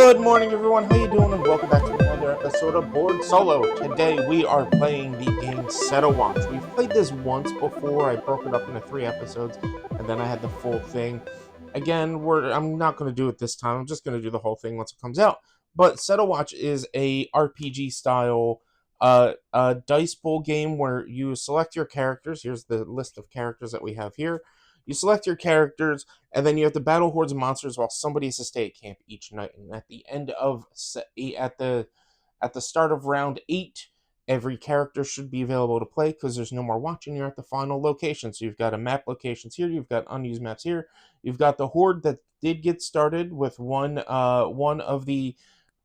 Good morning, everyone. How you doing? And welcome back to another episode of Board Solo. Today we are playing the game Set a Watch. We've played this once before. I broke it up into 3 episodes, and then I had the full thing. Again, I'm not going to do it this time. I'm just going to do the whole thing once it comes out. But Set a Watch is a RPG style dice pool game where you select your characters. Here's the list of characters that we have here. You select your characters, and then you have to battle hordes of monsters while somebody has to stay at camp each night. And at the end of at the start of round 8, every character should be available to play because there's no more watching. You're at the final location, so you've got a map locations here. You've got unused maps here. You've got the horde that did get started with one of the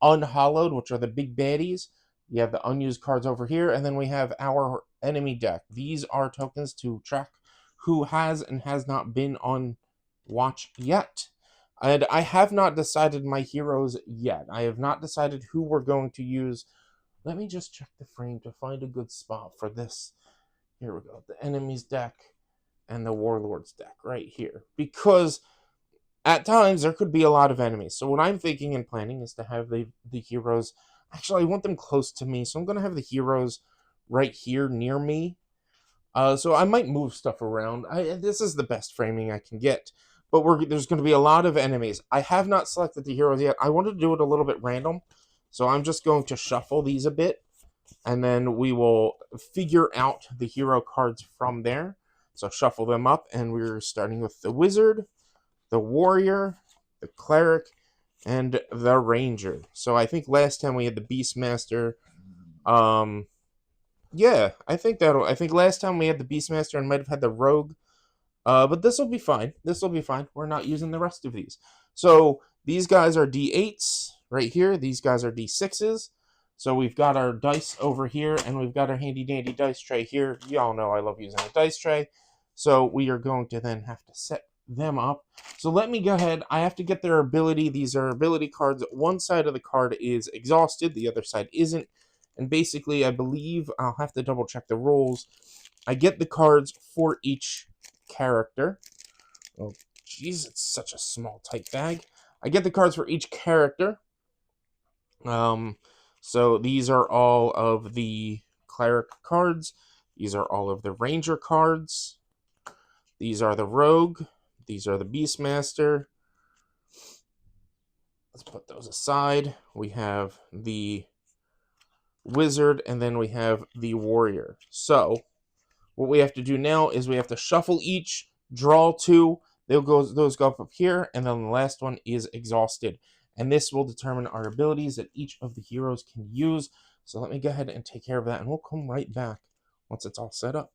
unhollowed, which are the big baddies. You have the unused cards over here, and then we have our enemy deck. These are tokens to track who has and has not been on watch yet. And I have not decided my heroes yet. I have not decided who we're going to use. Let me just check the frame to find a good spot for this. Here we go. The enemy's deck and the warlord's deck right here. Because at times there could be a lot of enemies. So what I'm thinking and planning is to have the heroes. Actually, I want them close to me. So I'm going to have the heroes right here near me. So I might move stuff around. This is the best framing I can get. But there's going to be a lot of enemies. I have not selected the heroes yet. I wanted to do it a little bit random. So I'm just going to shuffle these a bit. And then we will figure out the hero cards from there. So shuffle them up. And we're starting with the wizard, the warrior, the cleric, and the ranger. So I think last time we had the beastmaster. Yeah, I think last time we had the Beastmaster and might have had the Rogue. But this will be fine. This will be fine. We're not using the rest of these. So these guys are D8s right here. These guys are D6s. So we've got our dice over here, and we've got our handy dandy dice tray here. Y'all know I love using a dice tray. So we are going to then have to set them up. So let me go ahead. I have to get their ability. These are ability cards. One side of the card is exhausted. The other side isn't. And basically, I believe, I'll have to double check the rules. I get the cards for each character. Oh, jeez, it's such a small, tight bag. I get the cards for each character. So these are all of the cleric cards. These are all of the ranger cards. These are the rogue. These are the beastmaster. Let's put those aside. We have the wizard, and then we have the warrior. So what we have to do now is we have to shuffle each, draw 2. Those go up here, and then the last one is exhausted. And this will determine our abilities that each of the heroes can use. So let me go ahead and take care of that, and we'll come right back once it's all set up.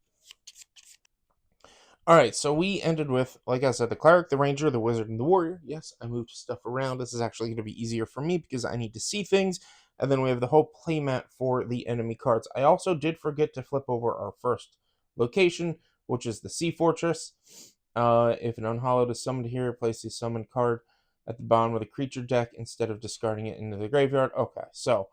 Alright, so we ended with, like I said, the cleric, the ranger, the wizard, and the warrior. Yes, I moved stuff around. This is actually going to be easier for me because I need to see things. And then we have the whole playmat for the enemy cards. I also did forget to flip over our first location, which is the Sea Fortress. If an unhallowed is summoned here, place the summoned card at the bottom of the creature deck instead of discarding it into the graveyard. Okay, so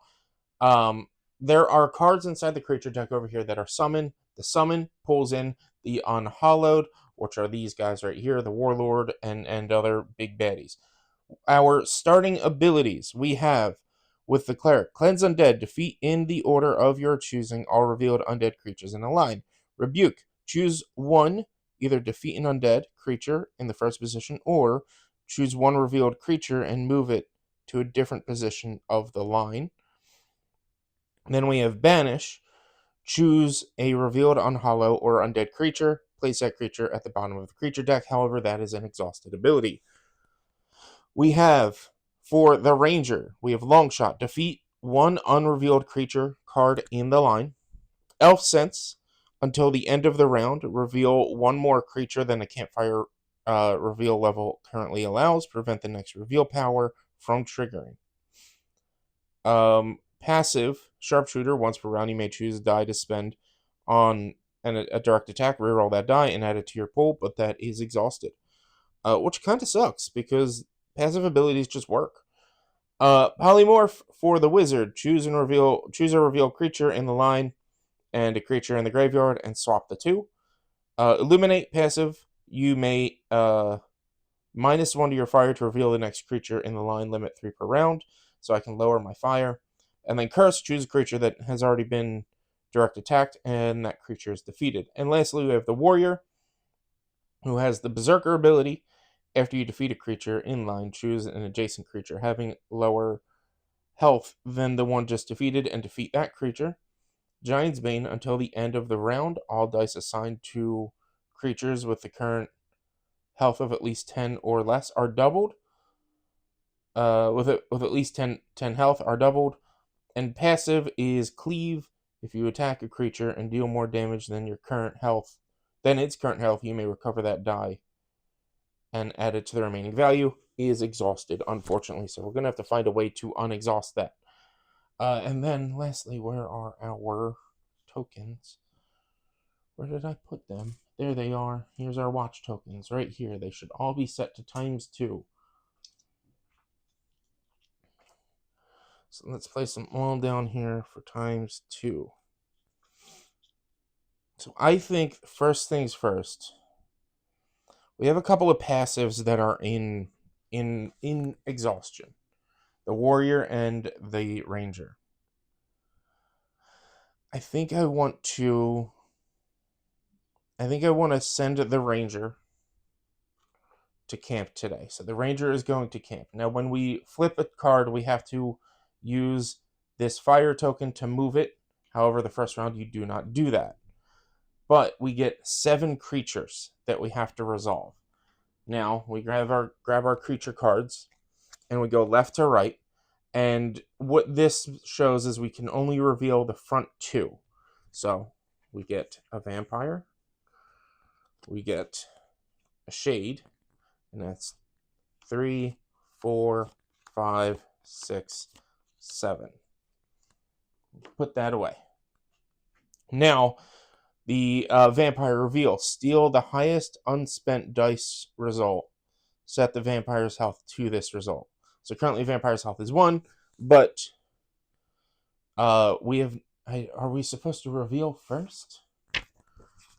there are cards inside the creature deck over here that are summoned. The summon pulls in the unhallowed, which are these guys right here, the warlord and other big baddies. Our starting abilities, we have with the cleric, cleanse undead, defeat in the order of your choosing all revealed undead creatures in a line. Rebuke, choose one, either defeat an undead creature in the first position, or choose one revealed creature and move it to a different position of the line. And then we have banish, choose a revealed unhollow or undead creature, place that creature at the bottom of the creature deck. However, that is an exhausted ability. We have, for the ranger, we have Longshot, defeat one unrevealed creature card in the line. Elf Sense, until the end of the round, reveal one more creature than a campfire reveal level currently allows. Prevent the next reveal power from triggering. Passive, Sharpshooter, once per round you may choose a die to spend on a direct attack, reroll that die and add it to your pool, but that is exhausted. Which kind of sucks, because passive abilities just work. Polymorph for the wizard. Choose a reveal creature in the line and a creature in the graveyard and swap the 2. Illuminate passive. You may -1 to your fire to reveal the next creature in the line, limit 3 per round, so I can lower my fire. And then curse, choose a creature that has already been direct attacked, and that creature is defeated. And lastly, we have the warrior, who has the berserker ability. After you defeat a creature in line, choose an adjacent creature having lower health than the one just defeated and defeat that creature. Giant's Bane, until the end of the round, all dice assigned to creatures with the current health of at least 10 or less are doubled. With at least 10 health are doubled. And passive is Cleave. If you attack a creature and deal more damage than its current health, you may recover that die and add it to the remaining value. Is exhausted, unfortunately, so we're going to have to find a way to unexhaust that. And then, lastly, where are our tokens? Where did I put them? There they are. Here's our watch tokens right here. They should all be set to ×2. So let's place them all down here for ×2. So I think, first things first, we have a couple of passives that are in exhaustion. The warrior and the ranger. I think I want to send the ranger to camp today. So the ranger is going to camp. Now when we flip a card, we have to use this fire token to move it. However, the first round you do not do that. But we get 7 creatures that we have to resolve. Now we grab our creature cards and we go left to right. And what this shows is we can only reveal the front 2. So we get a vampire, we get a shade, and that's 3, 4, 5, 6, 7. Put that away. Now, the vampire reveal. Steal the highest unspent dice result. Set the vampire's health to this result. So currently vampire's health is 1, but we have... Are we supposed to reveal first?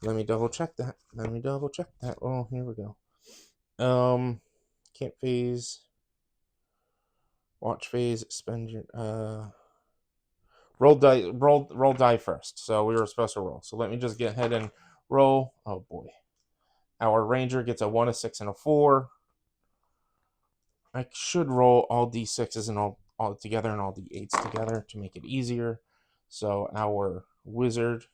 Let me double check that. Oh, here we go. Camp phase. Watch phase. Spend your... Roll die first. So we were supposed to roll. So let me just get ahead and roll. Oh boy. Our ranger gets a 1, a 6, and a 4. I should roll all d6s and all together and all d8s together to make it easier. So our wizard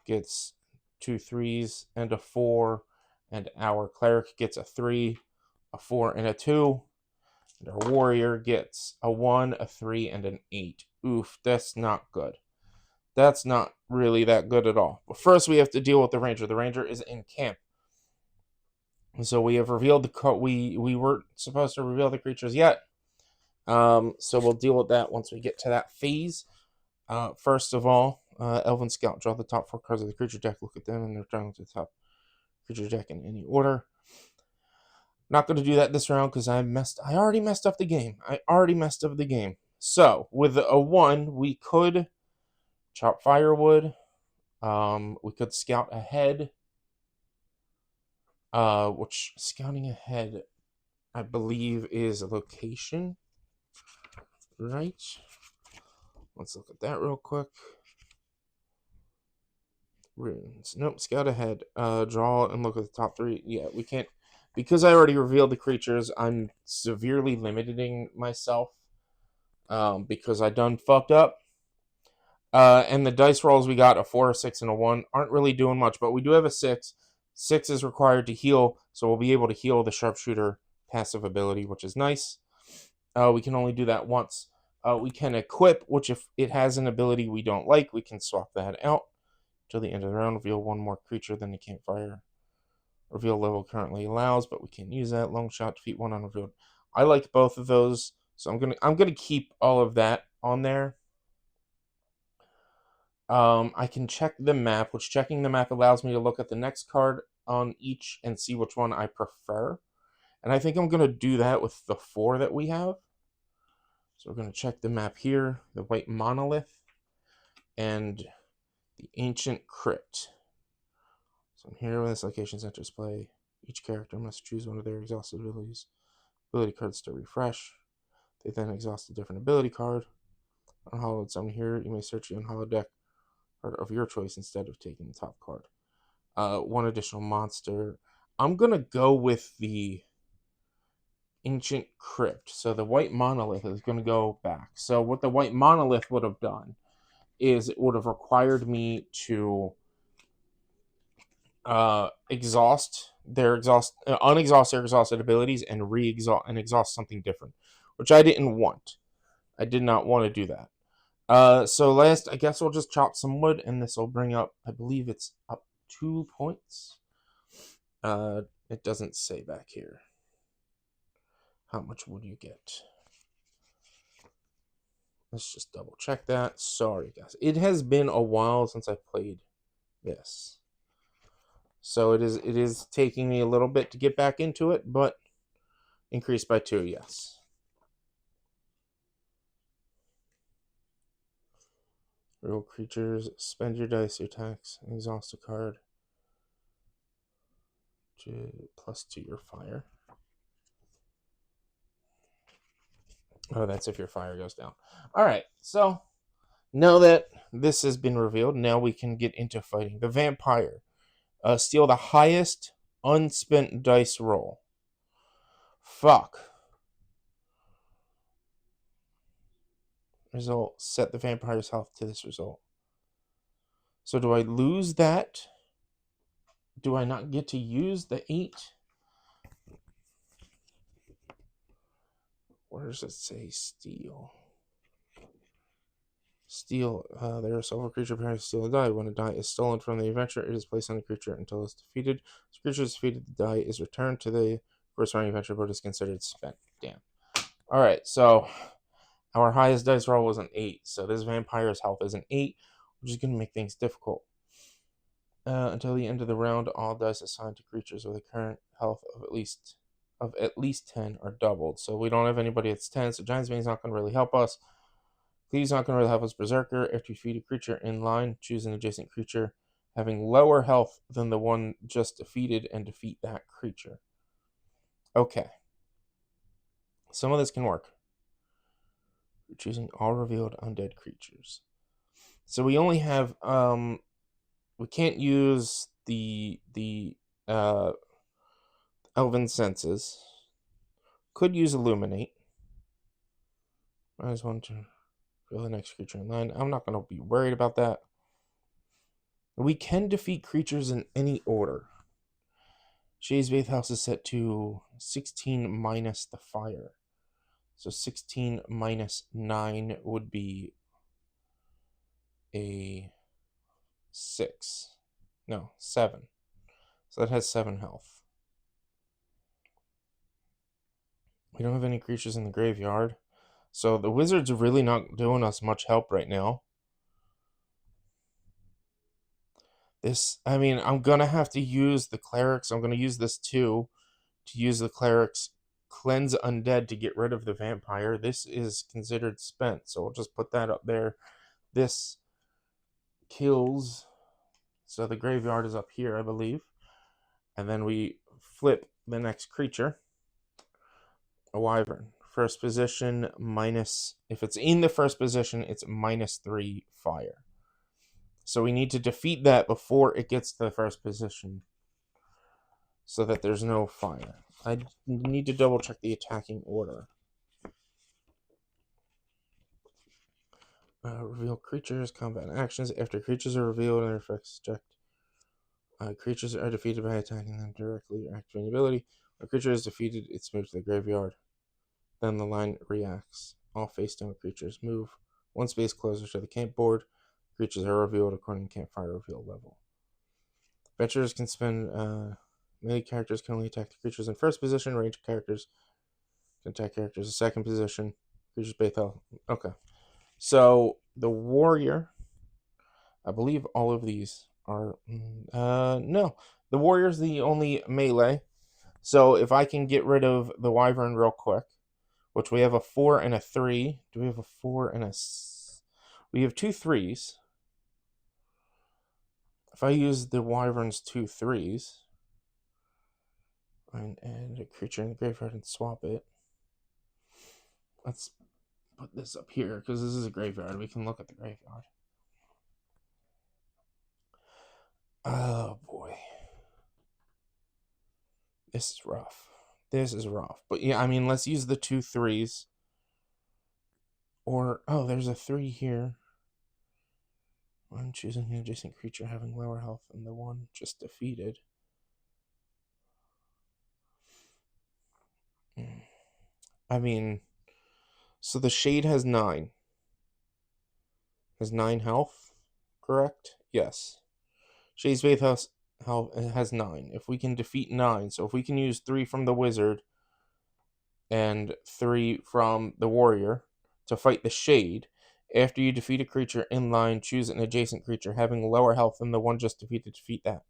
gets 2 3s and a 4, and our cleric gets a 3, a 4, and a 2. And our warrior gets a 1, a 3, and an 8. Oof, that's not good. That's not really that good at all. But first we have to deal with the ranger. The ranger is in camp. So we have revealed we weren't supposed to reveal the creatures yet. So we'll deal with that once we get to that phase. First of all, Elven Scout. Draw the top 4 cards of the creature deck. Look at them and return to the top creature deck in any order. Not going to do that this round because I already messed up the game. So with a 1, we could chop firewood. We could scout ahead. Which scouting ahead, I believe, is a location. Right? Let's look at that real quick. Runes. Nope, scout ahead. Draw and look at the top 3. Yeah, we can't. Because I already revealed the creatures, I'm severely limiting myself. Because I done fucked up. And the dice rolls we got, a 4, a 6, and a 1, aren't really doing much. But we do have a 6. 6 is required to heal, so we'll be able to heal the sharpshooter passive ability, which is nice. We can only do that once. We can equip, which if it has an ability we don't like, we can swap that out. Till the end of the round, reveal 1 more creature than the campfire reveal level currently allows, but we can't use that. Long shot, defeat 1 unrevealed. I like both of those, so I'm gonna keep all of that on there. I can check the map, which checking the map allows me to look at the next card on each and see which one I prefer. And I think I'm going to do that with the 4 that we have. So we're going to check the map here, the White Monolith, and the Ancient Crypt. So I'm here when this location enters play. Each character must choose one of their exhausted ability cards to refresh. They then exhaust a different ability card. Unhallowed summon here, you may search the unhallowed deck card of your choice instead of taking the top card. One additional monster. I'm gonna go with the Ancient Crypt. So the white monolith is gonna go back. So what the white monolith would have done is it would have required me to exhaust their unexhaust their exhausted abilities and exhaust something different, which I didn't want. I did not want to do that. So last, I guess we'll just chop some wood, and this will bring up, I believe it's up 2 points. It doesn't say back here how much wood you get. Let's just double check that. Sorry, guys. It has been a while since I played this. So it is taking me a little bit to get back into it, but increased by 2, yes. Real creatures, spend your dice, your attacks, and exhaust a card. +2 your fire. Oh, that's if your fire goes down. Alright, so now that this has been revealed, now we can get into fighting. The vampire. Steal the highest unspent dice roll. Fuck. Result. Set the vampire's health to this result. So do I lose that? Do I not get to use the 8? Where does it say steal? Steal. There is silver creature preparing to steal a die. When a die is stolen from the adventurer, it is placed on the creature until it's defeated. If the creature is defeated, the die is returned to the corresponding adventurer, but is considered spent. Damn. Alright, so our highest dice roll was an 8. So this vampire's health is an 8, which is going to make things difficult. Until the end of the round, all dice assigned to creatures with a current health of at least 10 are doubled. So we don't have anybody that's 10, so Giant's Bane's not going to really help us. Cleave's not going to really help us. Berserker. After you feed a creature in line, choose an adjacent creature having lower health than the one just defeated and defeat that creature. Okay. Some of this can work. We're choosing all revealed undead creatures. So we only have we can't use the Elven Senses. Could use Illuminate. I just want to reveal the next creature in line. I'm not going to be worried about that. We can defeat creatures in any order. Shay's Faith House is set to 16 minus the fire. So 16 minus 9 would be a 6. No, 7. So that has 7 health. We don't have any creatures in the graveyard. So the wizard's really not doing us much help right now. I'm going to have to use the clerics. I'm going to use this too. To use the clerics cleanse undead to get rid of the vampire. This is considered spent. So we'll just put that up there. This kills. So the graveyard is up here, I believe. And then we flip the next creature. A wyvern. First position minus, if it's in the first position, it's -3 fire. So we need to defeat that before it gets to the first position so that there's no fire. I need to double check the attacking order. Reveal creatures, combat actions. After creatures are revealed and their effects checked, creatures are defeated by attacking them directly or activating ability. When a creature is defeated, it's moved to the graveyard. Then the line reacts. All face-down creatures move one space closer to the camp board. Creatures are revealed according to campfire reveal level. Adventurers can spend. Melee characters can only attack the creatures in first position. Ranged characters can attack characters in second position. Creatures base health. Okay. So the warrior. I believe all of these are. No. The warrior's the only melee. So if I can get rid of the wyvern real quick, which we have a 4 and a 3. Do we have a 4 and a... We have 2 3s. If I use the wyvern's 2 3s, and add a creature in the graveyard and swap it. Let's put this up here because this is a graveyard. We can look at the graveyard. Oh boy. This is rough. This is rough. But yeah, I mean, let's use the 2 3s. Or, oh, there's a 3 here. I'm choosing an adjacent creature having lower health than the one just defeated. I mean, so the Shade has 9. Has 9 health, correct? Yes. Shade's Faith has 9. If we can defeat 9, so if we can use 3 from the Wizard and 3 from the Warrior to fight the Shade, after you defeat a creature in line, choose an adjacent creature having lower health than the one just defeated to defeat that.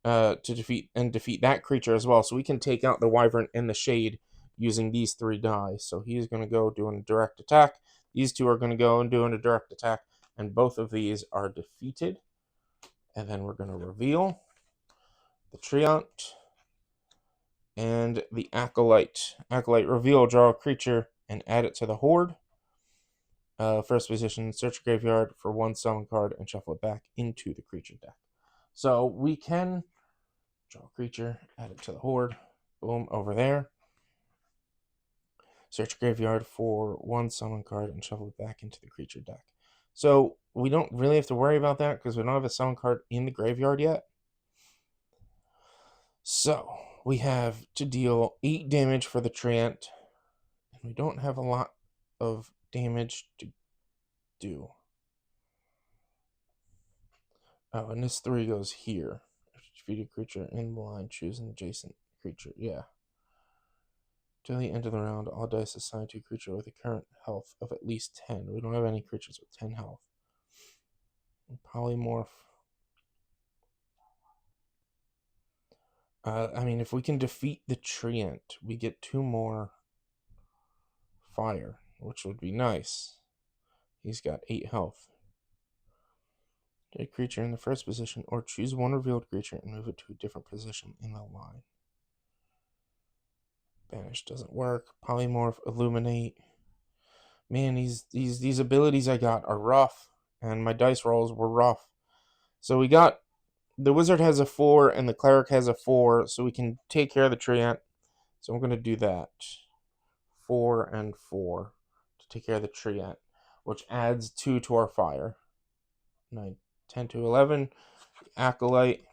To defeat that creature as well. So we can take out the Wyvern and the Shade using these 3 die. So he's going to go doing a direct attack. These 2 are going to go and doing a direct attack, and both of these are defeated. And then we're going to reveal the Treant and the Acolyte. Acolyte reveal, draw a creature and add it to the Horde. First position, search graveyard for 1 summon card and shuffle it back into the creature deck. So we can draw a creature, add it to the Horde. Boom, over there. Search graveyard for 1 summon card and shuffle it back into the creature deck. So we don't really have to worry about that because we don't have a summon card in the graveyard yet. So we have to deal 8 damage for the Treant, and we don't have a lot of damage to do. Oh, and this 3 goes here. Defeat a creature in the line, choose an adjacent creature. Yeah. Till the end of the round, all dice assigned to a creature with a current health of at least 10. We don't have any creatures with 10 health. Polymorph. I mean, if we can defeat the Treant, we get 2 more fire, which would be nice. He's got 8 health. Get a creature in the first position, or choose 1 revealed creature and move it to a different position in the line. Banish doesn't work. Polymorph, Illuminate. Man, these abilities I got are rough, and my dice rolls were rough. So we got, the Wizard has a 4 and the Cleric has a 4, so we can take care of the Treant. So I'm going to do that. 4 and 4 to take care of the Treant, which adds 2 to our fire. 9, 10 to 11. Acolyte.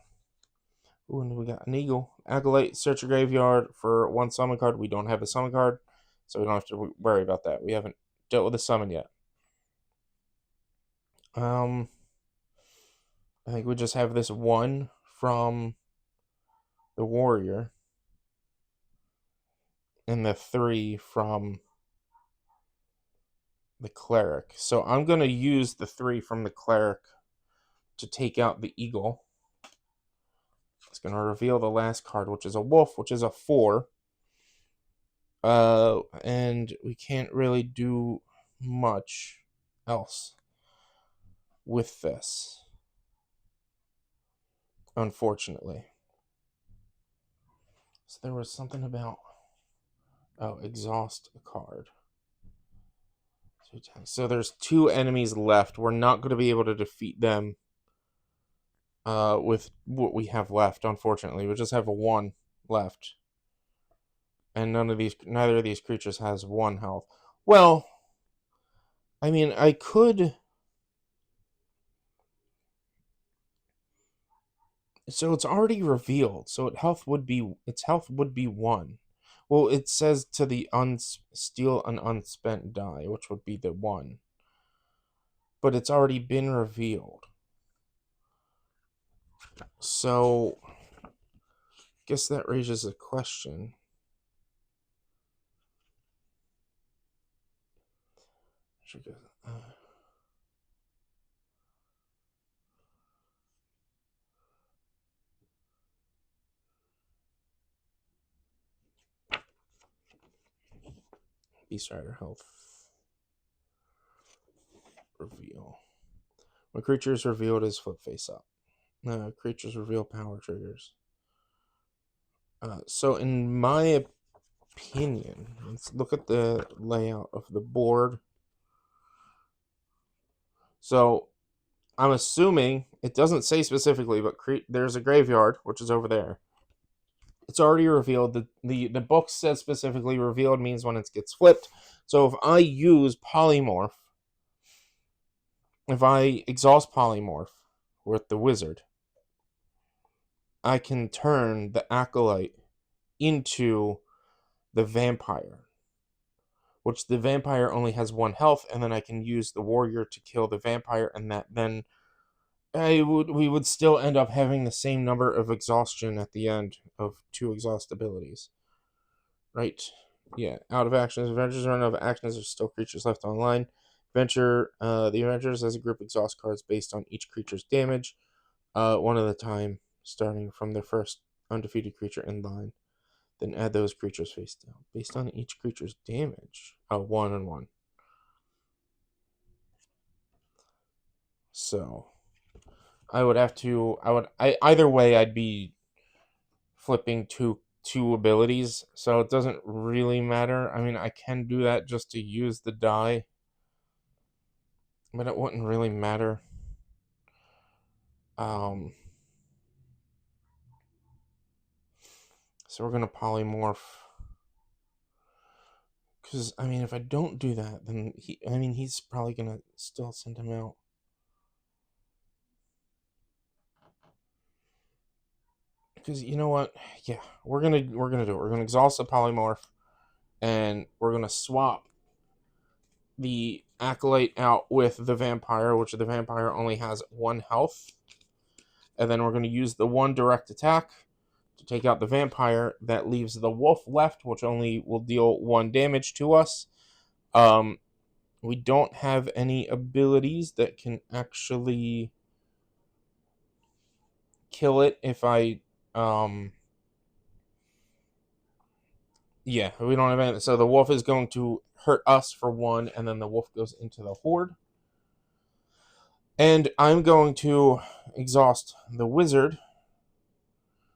Ooh, and we got an Eagle. Acolyte, search a graveyard for 1 summon card. We don't have a summon card, so we don't have to worry about that. We haven't dealt with a summon yet. I think we just have this 1 from the Warrior and the 3 from the Cleric. So I'm going to use the 3 from the Cleric to take out the Eagle. It's going to reveal the last card, which is a Wolf, which is a 4. And we can't really do much else with this, unfortunately. So there was something about, exhaust a card. So there's 2 enemies left. We're not going to be able to defeat them with what we have left, unfortunately. We just have a 1 left. And neither of these creatures has 1 health. Well, I mean, I could. So it's already revealed. So its health would be 1. Well, it says to the steal an unspent die, which would be the 1. But it's already been revealed. So, guess that raises a question. Beast Rider health reveal. When creature is revealed, is flip face up. Creatures reveal power triggers. So in my opinion, let's look at the layout of the board. So I'm assuming it doesn't say specifically, but there's a graveyard, which is over there. It's already revealed. The book says specifically revealed means when it gets flipped. So if I use polymorph, if I exhaust polymorph with the wizard, I can turn the acolyte into the vampire, which the vampire only has 1 health, and then I can use the warrior to kill the vampire, and that then we would still end up having the same number of exhaustion at the end of 2 exhaust abilities. Right? Yeah. Out of actions. Adventures run out of actions. There's still creatures left online. The Adventures as a group exhaust cards based on each creature's damage, one at a time, starting from the first undefeated creature in line. Then add those creatures face down based on each creature's damage. 1 and 1. So I would have to. Either way, I'd be flipping two abilities, so it doesn't really matter. I mean, I can do that just to use the die, but it wouldn't really matter. So we're gonna polymorph, because I mean, if I don't do that, then he's probably gonna still send him out. Because you know what? Yeah, we're gonna do it. We're gonna exhaust the polymorph, and we're gonna swap the acolyte out with the vampire, which the vampire only has 1 health. And then we're going to use the 1 direct attack to take out the vampire. That leaves the wolf left, which only will deal 1 damage to us. We don't have any abilities that can actually kill it if I... Yeah, we don't have any. So the wolf is going to hurt us for 1, and then the wolf goes into the horde. And I'm going to exhaust the wizard,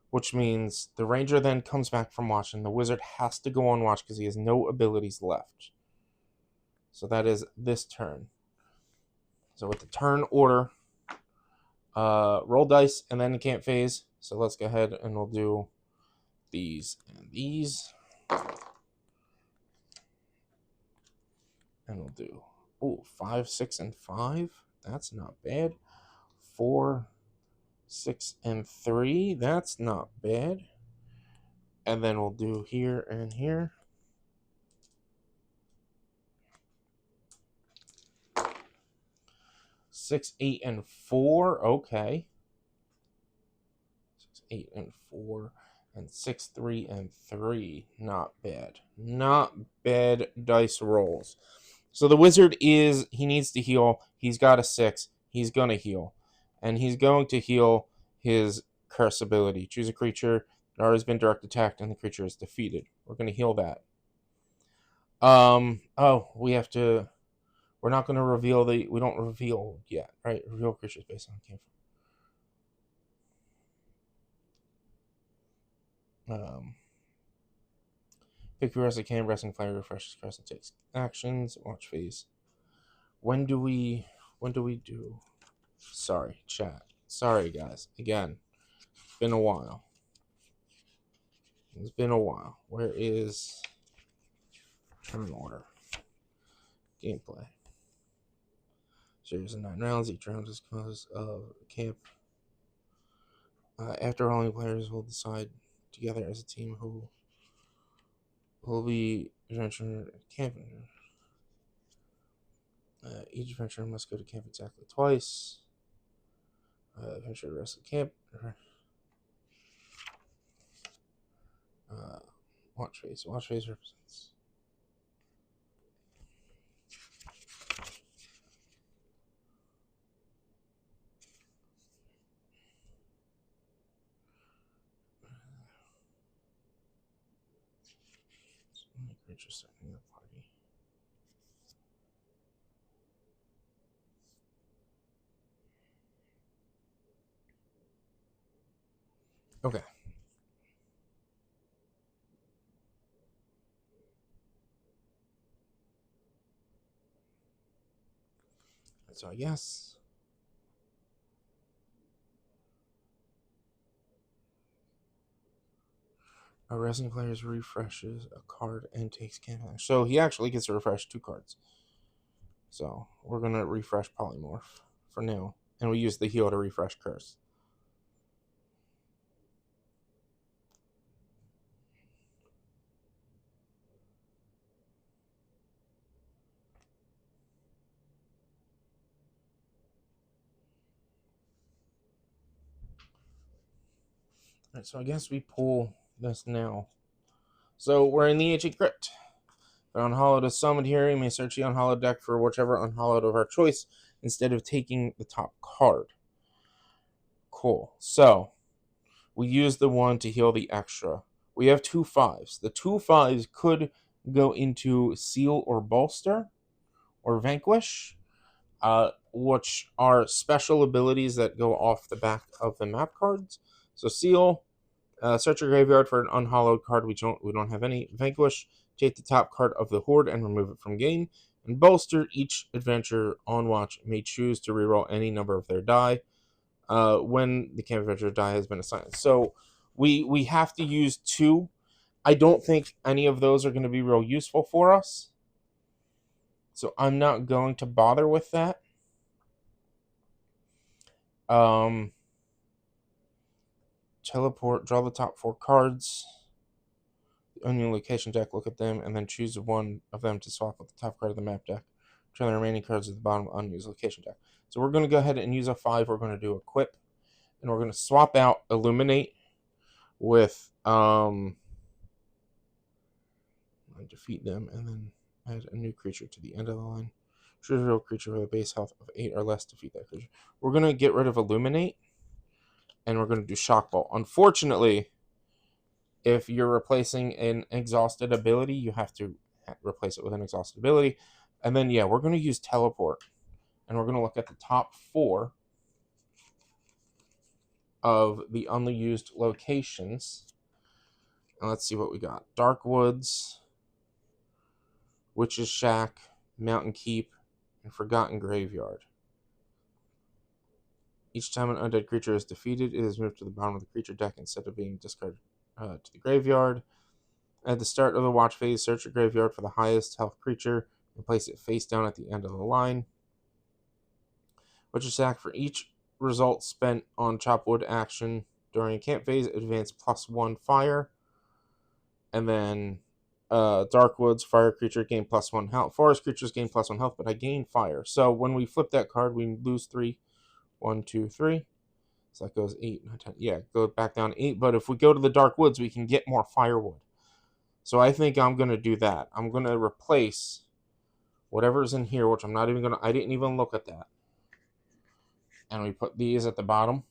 which means the ranger then comes back from watch, and the wizard has to go on watch because he has no abilities left. So that is this turn. So with the turn order, roll dice, and then you can't phase. So let's go ahead and we'll do these and these. And we'll do 5, 6, and 5. That's not bad. 4, 6, and 3. That's not bad. And then we'll do here and here. 6, 8, and 4. Okay. 6, 8, and 4. And 6, 3, and 3. Not bad. Not bad dice rolls. So the wizard he needs to heal. He's got a 6. He's going to heal. And he's going to heal his curse ability. Choose a creature that has been direct attacked and the creature is defeated. We're going to heal that. We have to... We're not going to reveal we don't reveal yet, right? Reveal creatures based on came from. Pick your rest can, resting fire, refreshes cards, and takes actions. Watch phase. When do we do? Sorry, chat. Sorry, guys. Again, it's been a while. It's been a while. Where is turn order? Gameplay. Series of 9 rounds. Each round is composed of camp. After all, players will decide together as a team who will be adventure camp. Each adventurer must go to camp exactly twice. Adventure to rest of camp. Watch phase. Watch phase represents. Creatures starting the party. Okay. So I guess a wrestling player refreshes a card and takes Gamenight. So he actually gets to refresh 2 cards. So we're gonna refresh Polymorph for now, and we use the heal to refresh Curse. Alright, so I guess we pull this now. So we're in the Ancient Crypt. The Unhallowed is summoned here. You may search the Unhallowed deck for whichever Unhallowed of our choice instead of taking the top card. Cool. So we use the 1 to heal the extra. We have 2 5s. The 2 5s could go into Seal or Bolster or Vanquish, which are special abilities that go off the back of the map cards. So Seal, search your graveyard for an unhallowed card. We don't have any. Vanquish, take the top card of the horde and remove it from game. And Bolster, each adventurer on watch may choose to reroll any number of their die when the camp adventurer die has been assigned. So we have to use 2. I don't think any of those are going to be real useful for us. So I'm not going to bother with that. Teleport, draw the top 4 cards on your location deck, look at them, and then choose one of them to swap with the top card of the map deck. Turn the remaining cards at the bottom of the unused location deck. So we're going to go ahead and use a 5. We're going to do Equip, and we're going to swap out Illuminate with defeat them, and then add a new creature to the end of the line. Choose a real creature with a base health of 8 or less, defeat that creature. We're going to get rid of Illuminate, and we're going to do Shock Bolt. Unfortunately, if you're replacing an exhausted ability, you have to replace it with an exhausted ability. And then, yeah, we're going to use Teleport, and we're going to look at the top 4 of the unused locations. And let's see what we got. Dark Woods, Witch's Shack, Mountain Keep, and Forgotten Graveyard. Each time an undead creature is defeated, it is moved to the bottom of the creature deck instead of being discarded to the graveyard. At the start of the watch phase, search your graveyard for the highest health creature and place it face down at the end of the line. Witch's Shack, for each result spent on chop wood action during a camp phase, advance +1 fire. And then Dark Woods, fire creature, gain +1 health. Forest creatures gain +1 health, but I gain fire. So when we flip that card, we lose 3. 1, 2, 3. So that goes 8, 9, 10. Yeah, go back down 8. But if we go to the Dark Woods, we can get more firewood. So I think I'm going to do that. I'm going to replace whatever's in here, which I'm not even going to... I didn't even look at that. And we put these at the bottom.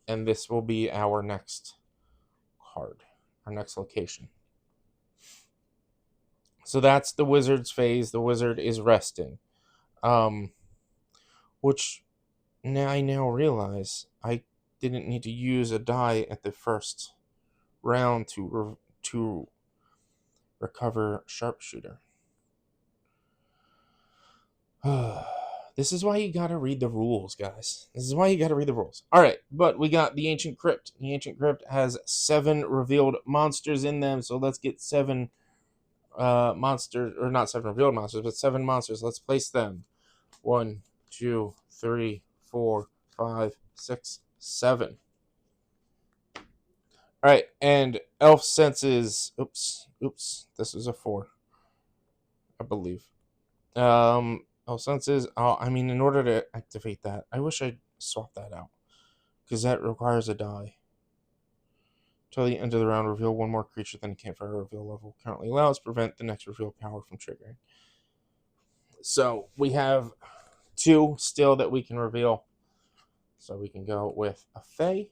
And this will be our next card. Our next location. So that's the wizard's phase. The wizard is resting. Which now I realize I didn't need to use a die at the first round to recover Sharpshooter. This is why you gotta read the rules, guys. This is why you gotta read the rules. Alright, but we got the Ancient Crypt. The Ancient Crypt has 7 revealed monsters in them, so let's get 7 monsters, or not 7 revealed monsters, but 7 monsters. Let's place them. 1, 2, 3, 4, 5, 6, 7. Alright, and Elf Senses. Oops. This is a 4, I believe. Elf Senses. In order to activate that, I wish I'd swap that out, because that requires a die. Till the end of the round, reveal 1 more creature than the campfire reveal level currently allows. Prevent the next reveal power from triggering. So we have 2 still that we can reveal. So we can go with a Fae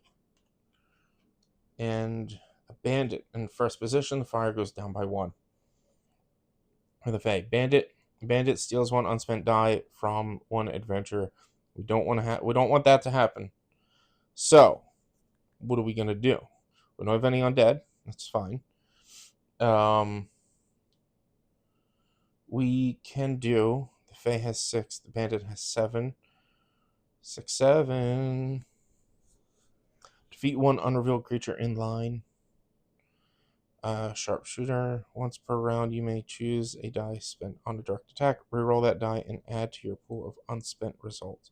and a Bandit. In first position, the fire goes down by 1. For the Fae. Bandit steals 1 unspent die from 1 adventurer. We don't want that to happen. So, what are we gonna do? We don't have any undead. That's fine. We can do Fae has 6. The bandit has 7. 6, 7. Defeat one unrevealed creature in line. Sharpshooter. Once per round, you may choose a die spent on a direct attack. Reroll that die and add to your pool of unspent results.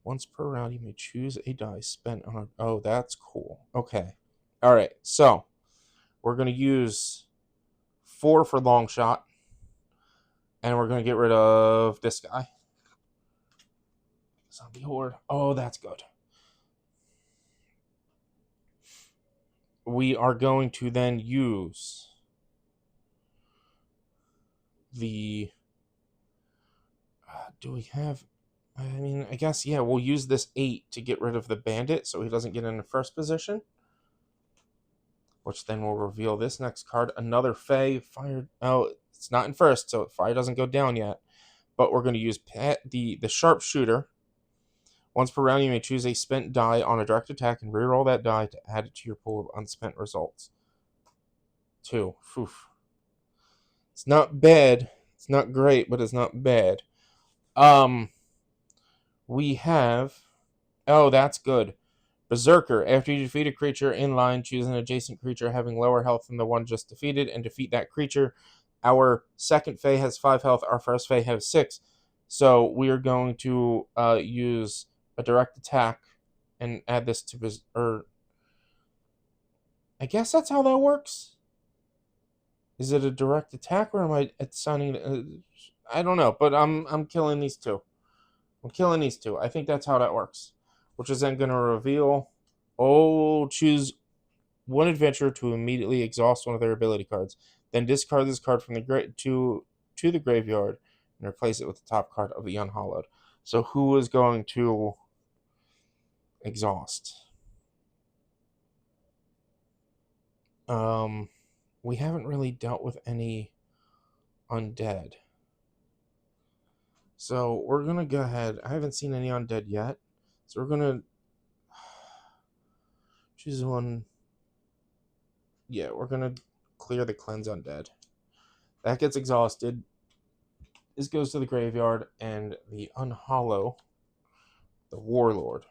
Once per round, you may choose a die spent on a... Oh, that's cool. Okay. All right. So, we're going to use 4 for long shot. And we're going to get rid of this guy. Zombie Horde. Oh, that's good. We are going to then use the... do we have... I mean, I guess, yeah, we'll use this 8 to get rid of the bandit so he doesn't get in the first position. Which then will reveal this next card. Another Fae. Fire... Oh, it's not in first, so fire doesn't go down yet. But we're going to use the Sharpshooter. Once per round, you may choose a spent die on a direct attack and reroll that die to add it to your pool of unspent results. 2. Oof. It's not bad. It's not great, but it's not bad. We have... Oh, that's good. Berserker. After you defeat a creature in line, choose an adjacent creature having lower health than the one just defeated and defeat that creature. Our second Fae has 5 health. Our first Fae has 6. So we are going to use a direct attack and add this to... I guess that's how that works. Is it a direct attack or am I assigning... I don't know, but I'm killing these two. I think that's how that works. Which is then going to reveal... Oh, choose one adventurer to immediately exhaust one of their ability cards. Then discard this card from the to the graveyard and replace it with the top card of the Unhallowed. So who is going to exhaust? We haven't really dealt with any undead. So we're going to go ahead. I haven't seen any undead yet. So we're going to choose one. Yeah, we're going to clear the cleanse undead. That gets exhausted. This goes to the graveyard, and the Unhallow, the Warlord.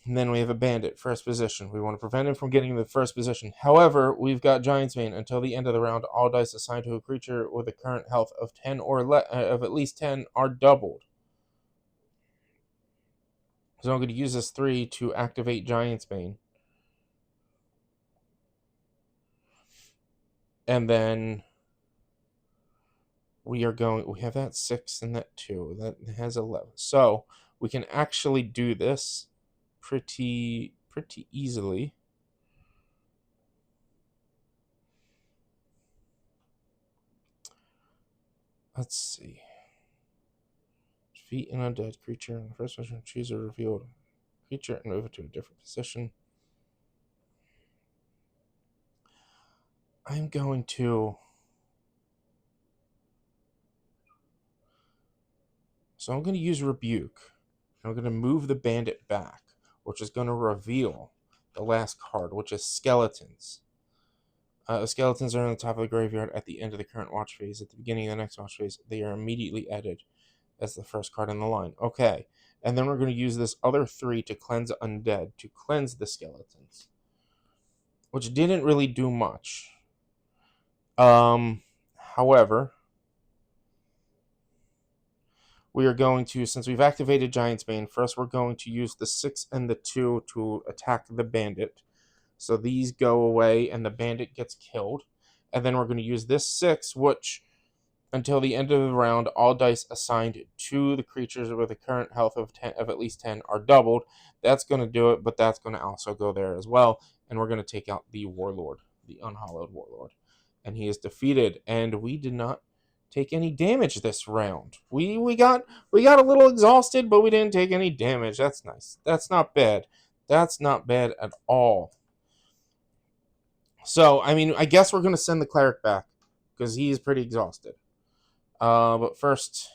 And then we have a Bandit, first position. We want to prevent him from getting the first position. However, we've got Giant's Bane. Until the end of the round, all dice assigned to a creature with a current health of 10 or of at least 10 are doubled. So I'm going to use this 3 to activate Giant's Bane. And then we have that 6 and that 2. That has 11. So we can actually do this pretty easily. Let's see. Defeat an undead creature. In the first position, choose a revealed creature and move it to a different position. I'm going to... So I'm going to use Rebuke. I'm going to move the Bandit back, which is going to reveal the last card, which is Skeletons. Skeletons are on the top of the graveyard at the end of the current watch phase. At the beginning of the next watch phase, they are immediately added as the first card in the line. Okay. And then we're going to use this other 3 to cleanse undead, to cleanse the skeletons, which didn't really do much. However, we are going to, since we've activated Giant's Bane, first we're going to use the 6 and the 2 to attack the Bandit. So these go away and the Bandit gets killed. And then we're going to use this 6, which, until the end of the round, all dice assigned to the creatures with a current health of at least 10 are doubled. That's going to do it, but that's going to also go there as well. And we're going to take out the Warlord, the Unhallowed Warlord. And he is defeated, and we did not take any damage this round. We got a little exhausted, but we didn't take any damage. That's nice. That's not bad. That's not bad at all. So, I mean, I guess we're going to send the cleric back because he's pretty exhausted. But first,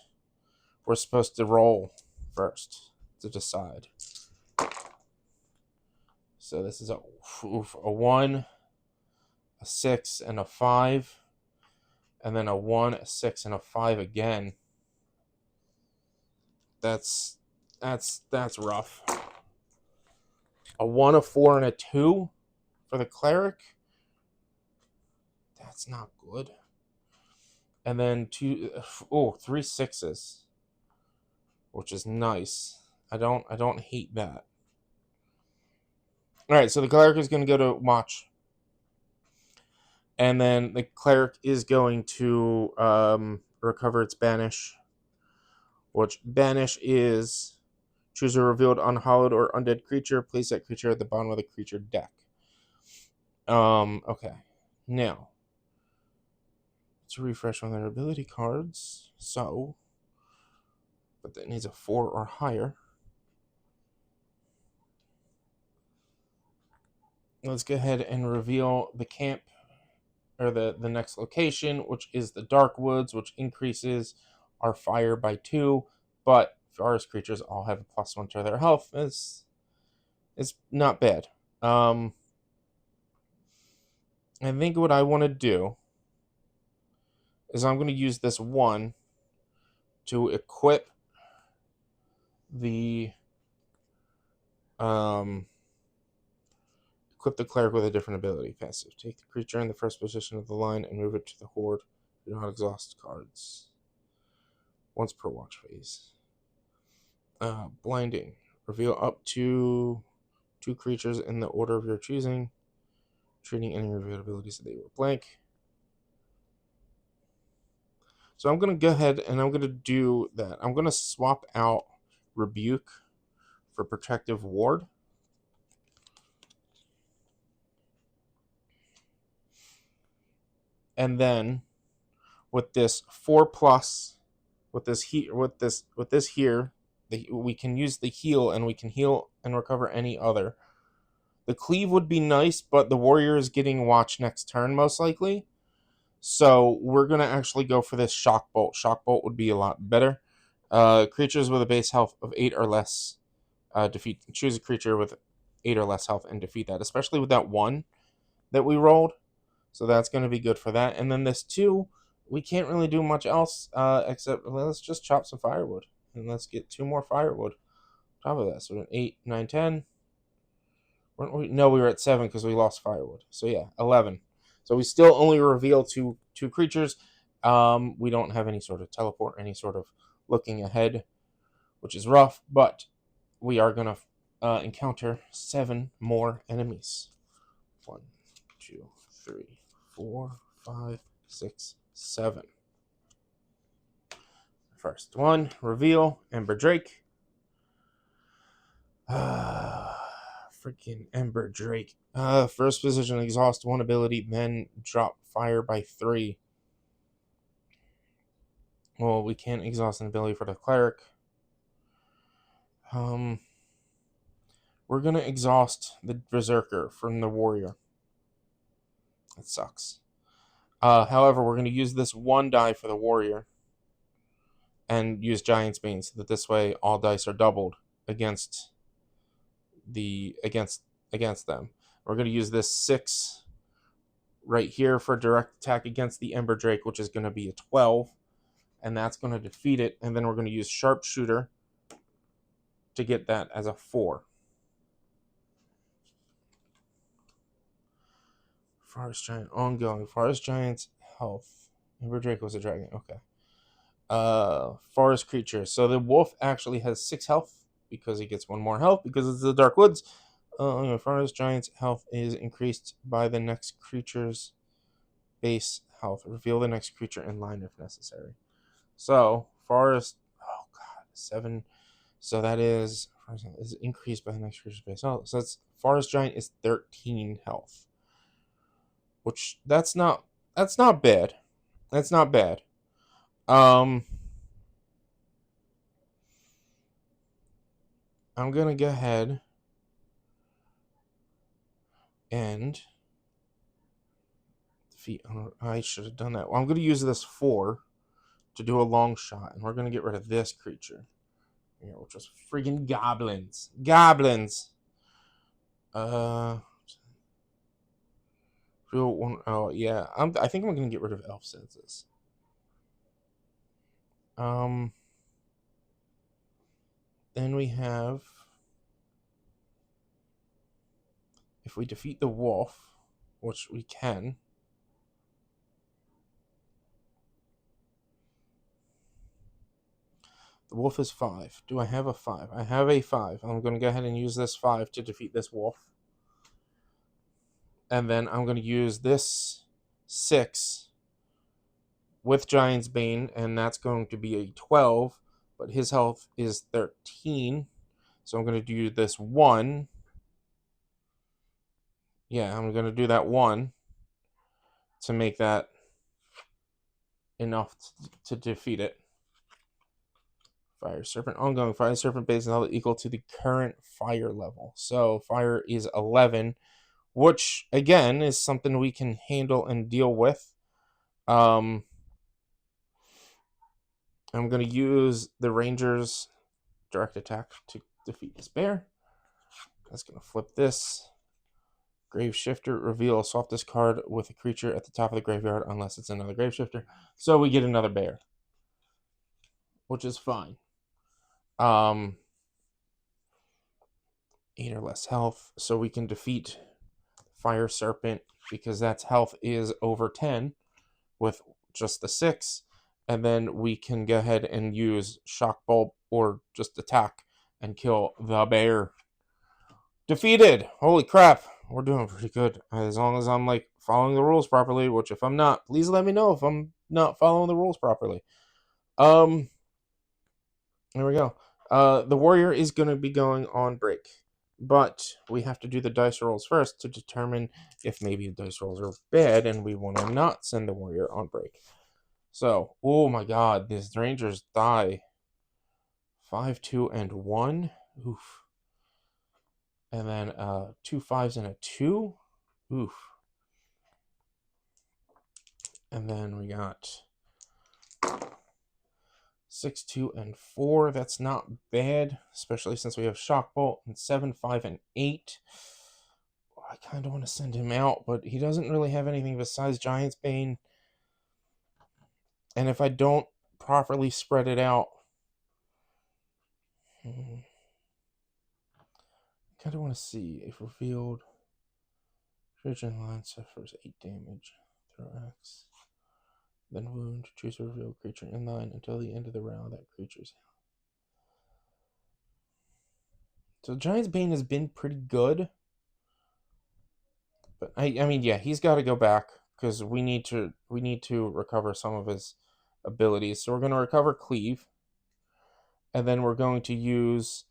we're supposed to roll first to decide. So this is a 1, a 6, and a 5. and then a 1, a 6, and a 5 again. That's rough. A 1, a 4, and a 2 for the cleric. That's not good. And then 3 6s, which is nice. I don't hate that. All right, so the cleric is going to go to watch. And then the cleric is going to recover its banish, which banish is choose a revealed, unhallowed, or undead creature. Place that creature at the bottom of the creature deck. Okay. Now, to refresh on their ability cards. So, but that needs a 4 or higher. Let's go ahead and reveal the camp, or the next location, which is the Dark Woods, which increases our fire by 2, but forest creatures all have a +1 to their health. It's not bad. I think what I want to do is I'm going to use this 1 to equip the cleric with a different ability. Passive. Take the creature in the first position of the line and move it to the horde. Do not exhaust cards. Once per watch phase. Blinding. Reveal up to 2 creatures in the order of your choosing, treating any revealed abilities that they were blank. So I'm going to go ahead and I'm going to do that. I'm going to swap out Rebuke for Protective Ward. And then with this 4+, with this here, we can use the heal, and we can heal and recover any other. The cleave would be nice, but the warrior is getting watch next turn most likely. So we're going to actually go for this shock bolt. Shock bolt would be a lot better. Creatures with a base health of 8 or less choose a creature with 8 or less health and defeat that, especially with that 1 that we rolled. So that's going to be good for that. And then this 2, we can't really do much else except let's just chop some firewood. And let's get 2 more firewood on top of that. So we're at 8, 9, 10. Weren't we? No, we were at 7 because we lost firewood. So yeah, 11. So we still only reveal two creatures. We don't have any sort of teleport, any sort of looking ahead, which is rough. But we are going to encounter 7 more enemies. 1, 2, 3, 4, 5, 6, 7. First one, reveal, Ember Drake. Freaking Ember Drake. First position, exhaust 1 ability, then drop fire by 3. Well, we can't exhaust an ability for the cleric. We're gonna exhaust the berserker from the warrior. That sucks. However, we're gonna use this 1 die for the warrior and use Giant's Bane so that this way all dice are doubled against them. We're going to use this 6 right here for direct attack against the Ember Drake, which is going to be a 12, and that's going to defeat it. And then we're going to use Sharpshooter to get that as a 4. Forest Giant ongoing. Forest Giant's health. Ember Drake was a dragon. Okay. Forest creature. So the wolf actually has 6 health because he gets 1 more health because it's the Dark Woods. Forest Giant's health is increased by the next creature's base health. Reveal the next creature in line if necessary. So Forest, 7. So that is increased by the next creature's base health. So that's Forest Giant is 13 health, which that's not bad. That's not bad. I'm gonna go ahead and defeat. I should have done that. Well, I'm gonna use this 4 to do a long shot, and we're gonna get rid of this creature here, which was freaking goblins. Real one. Oh yeah. I think I'm gonna get rid of elf senses. Then we have, if we defeat the wolf, which we can. The wolf is 5. Do I have a 5? I have a 5. I'm going to go ahead and use this 5 to defeat this wolf. And then I'm going to use this 6 with Giant's Bane, and that's going to be a 12, but his health is 13. So I'm going to do this 1. Yeah, I'm going to do that 1 to make that enough to defeat it. Fire Serpent, ongoing Fire Serpent base level equal to the current fire level. So fire is 11, which again is something we can handle and deal with. I'm going to use the Ranger's direct attack to defeat this bear. That's going to flip this. Grave Shifter, reveal softest card with a creature at the top of the graveyard unless it's another Grave Shifter. So we get another bear, which is fine. 8 or less health, so we can defeat Fire Serpent because that's health is over 10 with just the 6, and then we can go ahead and use Shock Bulb or just attack and kill the bear. Defeated! Holy crap, we're doing pretty good as long as I'm like following the rules properly, which if I'm not, please let me know if I'm not following the rules properly. There we go. The warrior is going to be going on break, but we have to do the dice rolls first to determine if maybe the dice rolls are bad and we want to not send the warrior on break. So, oh my god, these Rangers die. 5, 2, and 1. Oof. And then 2 5s and a 2. Oof. And then we got 6, 2, and 4. That's not bad, especially since we have Shock Bolt. And 7, 5, and 8. I kind of want to send him out, but he doesn't really have anything besides Giant's Bane. And if I don't properly spread it out, I kind of want to see if revealed. Creature in line suffers 8 damage. Throw X. Then wound. Choose a revealed creature in line until the end of the round. That creature's. So Giant's Bane has been pretty good. But I mean, yeah, he's got to go back because we need to recover some of his abilities. So we're going to recover Cleave, and then we're going to use.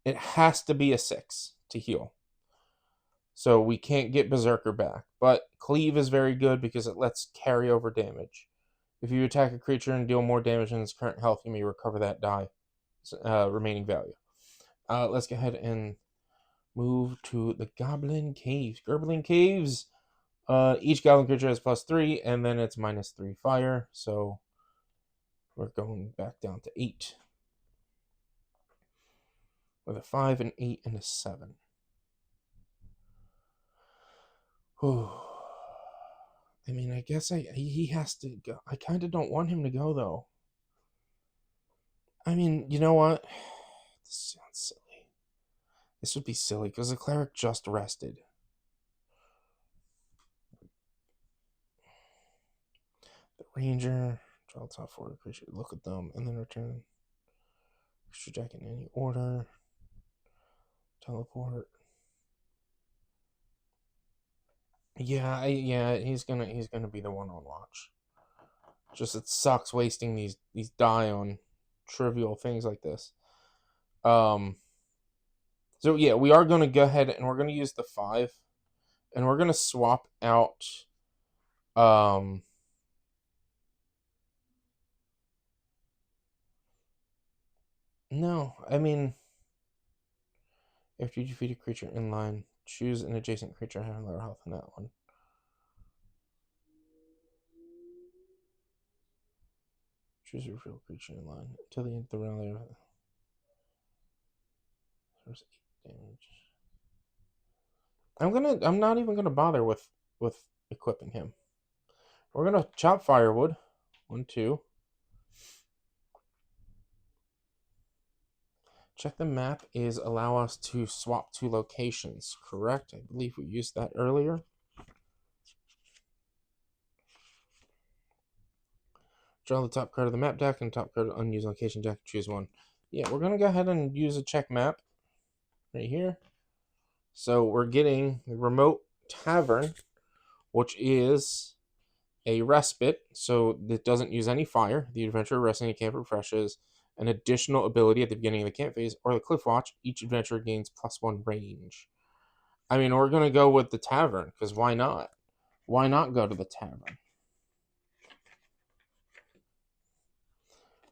It has to be a 6 to heal. So we can't get Berserker back, but Cleave is very good because it lets carry over damage. If you attack a creature and deal more damage than its current health, you may recover that die remaining value. Let's go ahead and move to the Goblin Caves. Goblin Caves. Each Goblin creature has +3, and then it's -3 fire. So we're going back down to 8 with a 5, an 8, and a 7. Whew. I mean, I guess he has to go. I kind of don't want him to go, though. I mean, you know what? This sounds silly. This would be silly because the cleric just rested. The ranger, draw the top 4 creature, look at them, and then return extra deck in any order. Teleport. Yeah, he's gonna be the one on watch. Just it sucks wasting these die on trivial things like this. So yeah, we are gonna go ahead and we're gonna use the 5, and we're gonna swap out. No, I mean, after you defeat a creature in line, choose an adjacent creature having lower health than that one. Choose a real creature in line until the end of the round. There's 8 damage. I'm not even gonna bother with with equipping him. We're going to chop firewood. 1, 2. Check the map is allow us to swap 2 locations, correct? I believe we used that earlier. Draw the top card of the map deck and top card of the unused location deck. Choose one. Yeah, we're going to go ahead and use a check map right here. So we're getting the remote tavern, which is a respite, so it doesn't use any fire. The adventurer resting at camp refreshes. An additional ability at the beginning of the camp phase, or the cliff watch. Each adventurer gains +1 range. I mean, we're going to go with the tavern, because why not? Why not go to the tavern?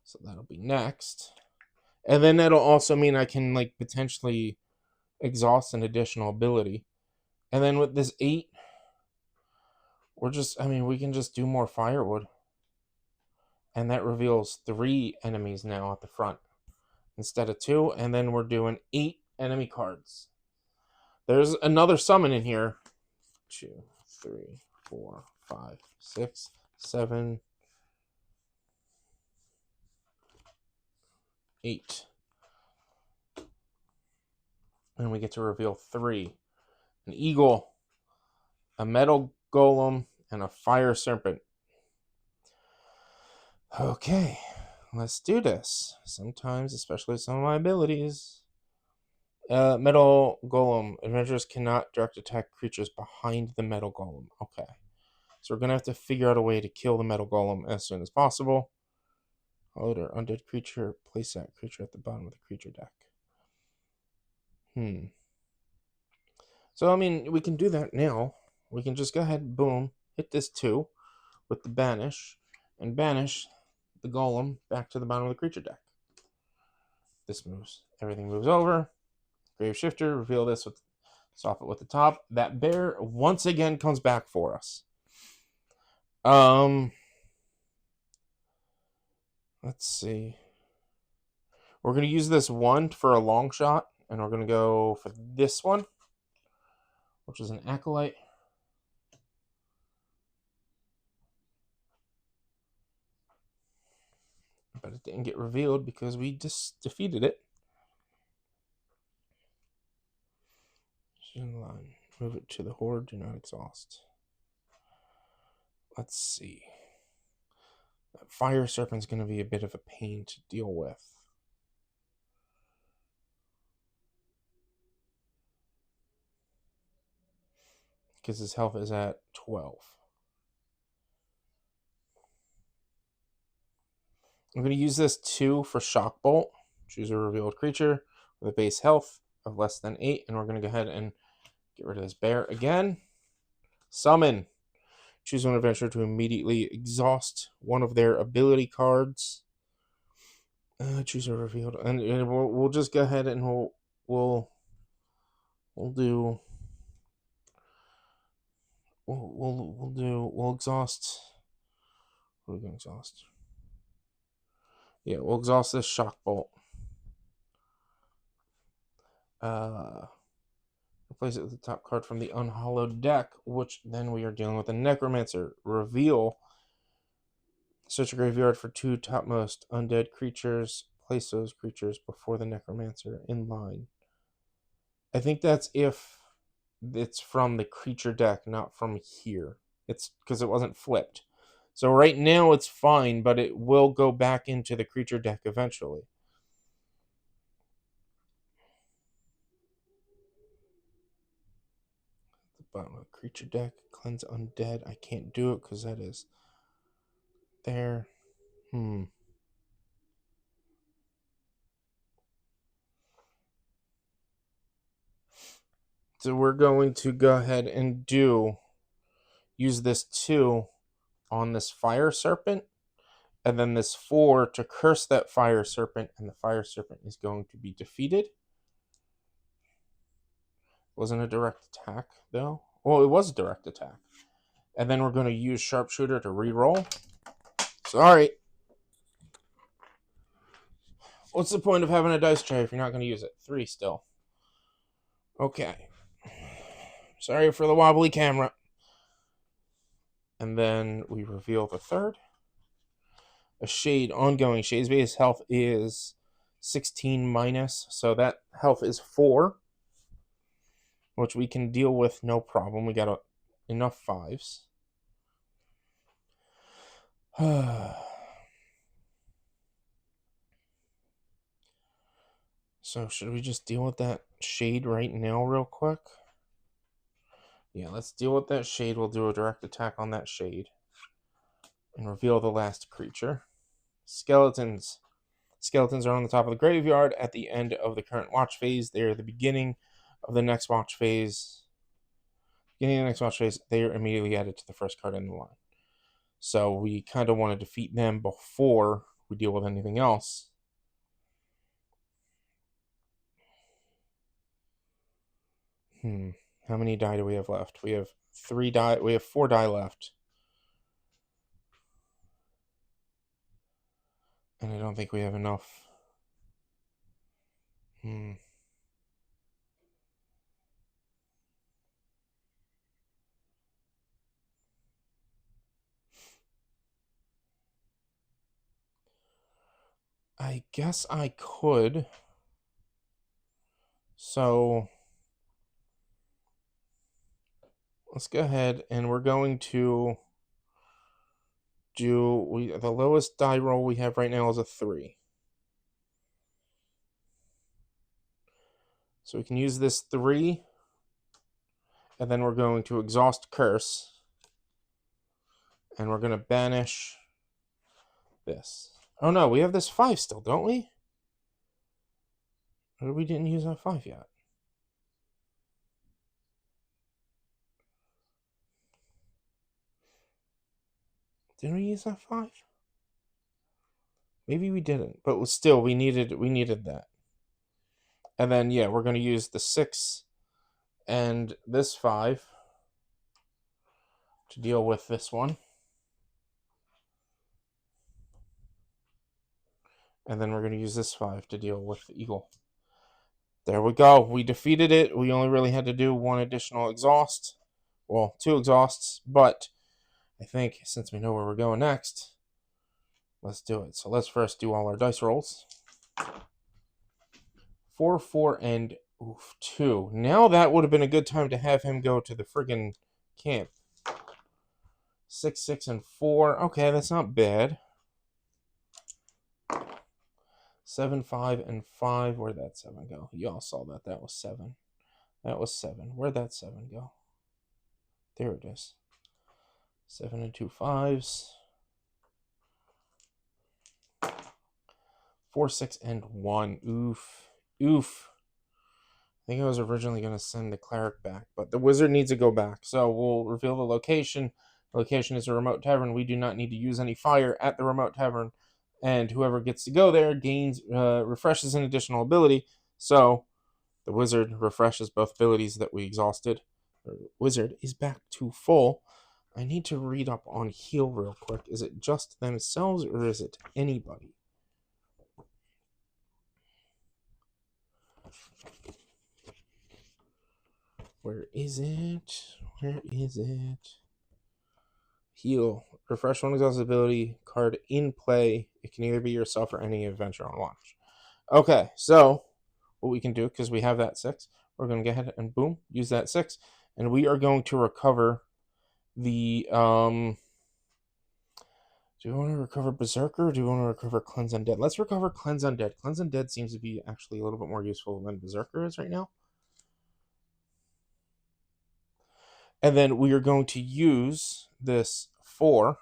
So that'll be next. And then that'll also mean I can, like, potentially exhaust an additional ability. And then with this 8, we can just do more firewood. And that reveals 3 enemies now at the front instead of 2. And then we're doing 8 enemy cards. There's another summon in here. 2, 3, 4, 5, 6, 7, 8. And we get to reveal 3. An eagle, a metal golem, and a fire serpent. Okay, let's do this. Sometimes, especially some of my abilities. Metal golem. Adventurers cannot direct attack creatures behind the metal golem. Okay. So we're going to have to figure out a way to kill the metal golem as soon as possible. Loader, undead creature. Place that creature at the bottom of the creature deck. So, I mean, we can do that now. We can just go ahead, boom, hit this 2 with the banish, and banish the golem back to the bottom of the creature deck. This moves. Everything moves over. Grave Shifter, reveal this with, swap it with the top. That bear once again comes back for us. Let's see. We're going to use this 1 for a long shot, and we're going to go for this one, which is an Acolyte. But it didn't get revealed because we just defeated it. Line. Move it to the horde. Do not exhaust. Let's see. That fire serpent's going to be a bit of a pain to deal with. Because his health is at 12. I'm going to use this 2 for Shock Bolt. Choose a revealed creature with a base health of less than 8. And we're going to go ahead and get rid of this bear again. Summon. Choose one adventurer to immediately exhaust one of their ability cards. Choose a revealed, and we'll just go ahead and we'll exhaust. What are we gonna exhaust? Yeah, we'll exhaust this Shock Bolt. Replace it with the top card from the unhallowed deck, which then we are dealing with a Necromancer. Reveal. Search a graveyard for 2 topmost undead creatures. Place those creatures before the Necromancer in line. I think that's if it's from the creature deck, not from here. It's because it wasn't flipped. So right now it's fine, but it will go back into the creature deck eventually. Bottom of the creature deck, cleanse undead. I can't do it because that is there. So we're going to go ahead and use this 2 on this fire serpent, and then this 4 to curse that fire serpent, and the fire serpent is going to be defeated. Wasn't a direct attack, though. Well, it was a direct attack. And then we're going to use Sharpshooter to re-roll. Sorry. What's the point of having a dice tray if you're not going to use it? 3 still. Okay. Sorry for the wobbly camera. And then we reveal the third. A shade, ongoing. Shade's base health is 16 minus, so that health is 4, which we can deal with no problem. We got enough 5s. So should we just deal with that shade right now real quick? Yeah, let's deal with that shade. We'll do a direct attack on that shade. And reveal the last creature. Skeletons. Skeletons are on the top of the graveyard at the end of the current watch phase. They are the beginning of the next watch phase. They are immediately added to the first card in the line. So we kind of want to defeat them before we deal with anything else. How many die do we have left? We have 3 die. We have 4 die left. And I don't think we have enough. I guess I could. So let's go ahead and we're going to do the lowest die roll we have right now is a 3. So we can use this 3, and then we're going to exhaust curse, and we're going to banish this. Oh no, we have this 5 still, don't we? Or we didn't use that 5 yet. Didn't we use that 5? Maybe we didn't, but still we needed that. And then yeah, we're going to use the 6 and this 5 to deal with this one. And then we're going to use this 5 to deal with the eagle. There we go. We defeated it. We only really had to do 1 additional exhaust. Well, 2 exhausts, but I think since we know where we're going next, let's do it. So let's first do all our dice rolls. 4, 4, and 2. Now that would have been a good time to have him go to the friggin' camp. 6, 6, and 4. Okay, that's not bad. 7, 5, and 5. Where'd that 7 go? Y'all saw that. That was 7. That was 7. Where'd that 7 go? There it is. 7 and 2 5s. 4, 6, and 1. Oof. Oof. I think I was originally going to send the cleric back, but the wizard needs to go back. So we'll reveal the location. The location is a remote tavern. We do not need to use any fire at the remote tavern. And whoever gets to go there gains, refreshes an additional ability. So the wizard refreshes both abilities that we exhausted. The wizard is back to full. I need to read up on heal real quick. Is it just themselves or is it anybody? Where is it? Where is it? Heal. Refresh one exhausted ability card in play. It can either be yourself or any adventure on watch. Okay, so what we can do, because we have that 6, we're going to go ahead and boom, use that 6, and we are going to recover the do we want to recover Berserker or do we want to recover Cleanse Undead? Let's recover Cleanse Undead. Cleanse Undead seems to be actually a little bit more useful than Berserker is right now. And then we are going to use this 4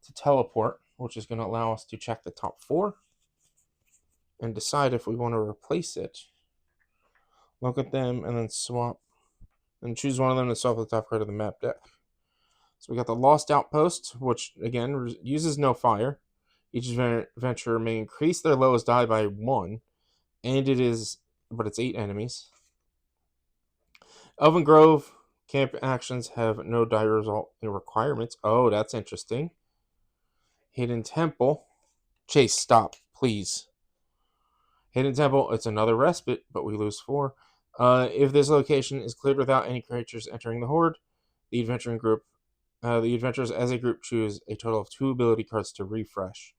to teleport, which is going to allow us to check the top 4 and decide if we want to replace it. Look at them and then swap and choose one of them to swap the top card of the map deck. So we got the Lost Outpost, which again uses no fire. Each adventurer may increase their lowest die by 1, and it's 8 enemies. Elven Grove camp actions have no die result requirements. Oh, that's interesting. Hidden Temple. Chase, stop, please. Hidden Temple, it's another respite, but we lose 4. If this location is cleared without any creatures entering the horde, the adventuring group The adventurers as a group choose a total of 2 ability cards to refresh.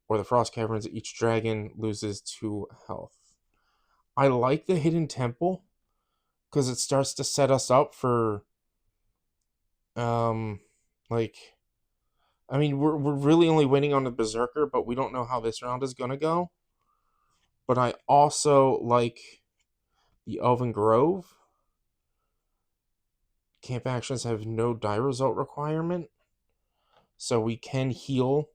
Or the Frost Caverns, each dragon loses 2 health. I like the Hidden Temple because it starts to set us up for, like, I mean, we're really only waiting on the Berserker, but we don't know how this round is going to go. But I also like the Elven Grove. Camp actions have no die result requirement, so we can heal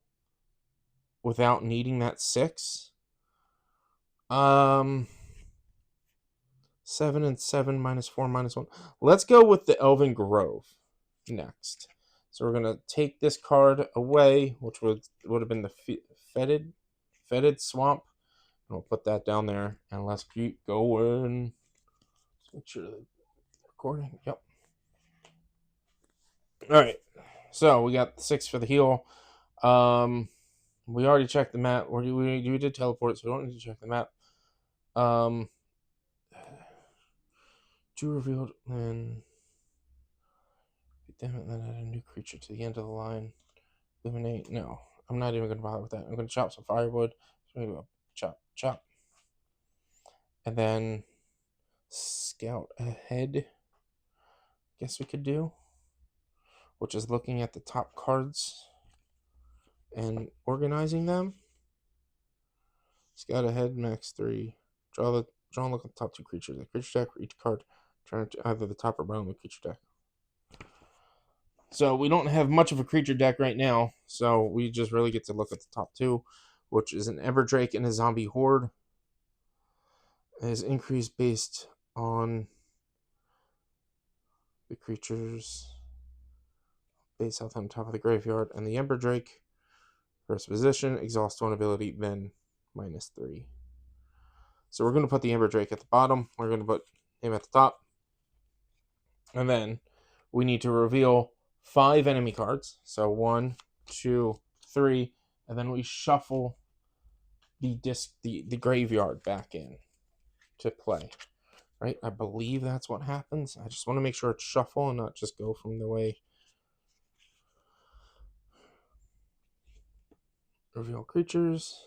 without needing that 6. 7 and 7 minus 4 minus 1. Let's go with the Elven Grove next. So we're gonna take this card away, which would have been the fetid swamp, and we'll put that down there. And let's keep going. Let's make sure the recording. Yep. All right. So we got 6 for the heal. We already checked the map. We did teleport, so we don't need to check the map. Drew revealed and damn it, then add a new creature to the end of the line. Eliminate. No, I'm not even gonna bother with that. I'm gonna chop some firewood. So I'm gonna chop. And then scout ahead. Guess we could do. Which is looking at the top cards and organizing them. Scout ahead, max 3. Draw and look at the top 2 creatures. The creature deck for each card. Turn to either the top or bottom of the creature deck. So we don't have much of a creature deck right now. So we just really get to look at the top 2, which is an Emberdrake and a Zombie Horde. It is increased based on the creature's base health on top of the graveyard. And the Emberdrake, first position, exhaust 1 ability, then minus 3. So we're going to put the Emberdrake at the bottom. We're going to put him at the top. And then we need to reveal 5 enemy cards. So 1, 2, 3. And then we shuffle the graveyard back in to play. Right? I believe that's what happens. I just want to make sure it's shuffle and not just go from the way. Reveal creatures.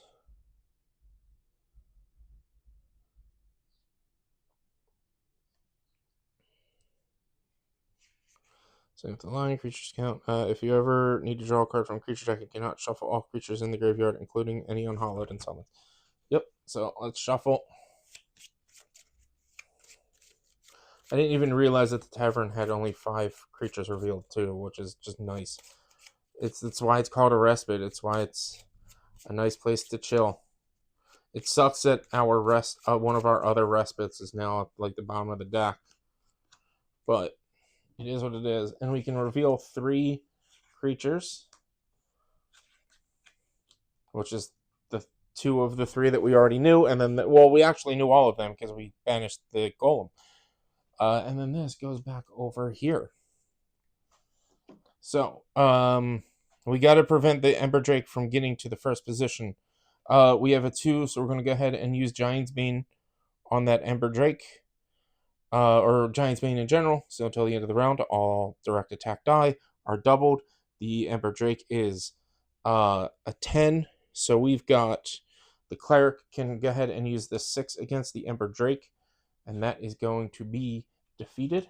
Same with the line, creatures count. If you ever need to draw a card from a creature deck, you cannot shuffle all creatures in the graveyard, including any unhallowed and summoned. Yep, so let's shuffle. I didn't even realize that the tavern had only 5 creatures revealed too, which is just nice. It's why it's called a respite. It's why it's a nice place to chill. It sucks that our one of our other respites is now at like the bottom of the deck, but it is what it is. And we can reveal 3 creatures, which is the 2 of the 3 that we already knew, and then we actually knew all of them because we banished the golem. And then this goes back over here. So, we got to prevent the Emberdrake from getting to the first position. We have a 2, so we're going to go ahead and use Giant's Bane on that Emberdrake. Or Giant's Bane in general. So until the end of the round, all direct attack die are doubled. The Emberdrake is a 10. So we've got the Cleric can go ahead and use the 6 against the Emberdrake. And that is going to be defeated.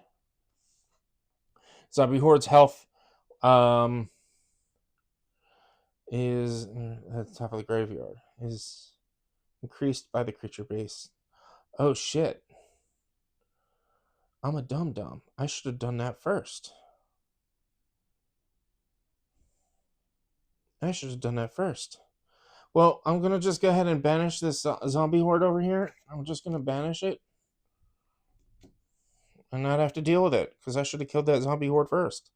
Zombie Horde's health is at the top of the graveyard. Is increased by the creature base. Oh shit. I'm a dum-dum. I should have done that first. Well, I'm going to just go ahead and banish this zombie horde over here. I'm just going to banish it. And not have to deal with it. Because I should have killed that zombie horde first.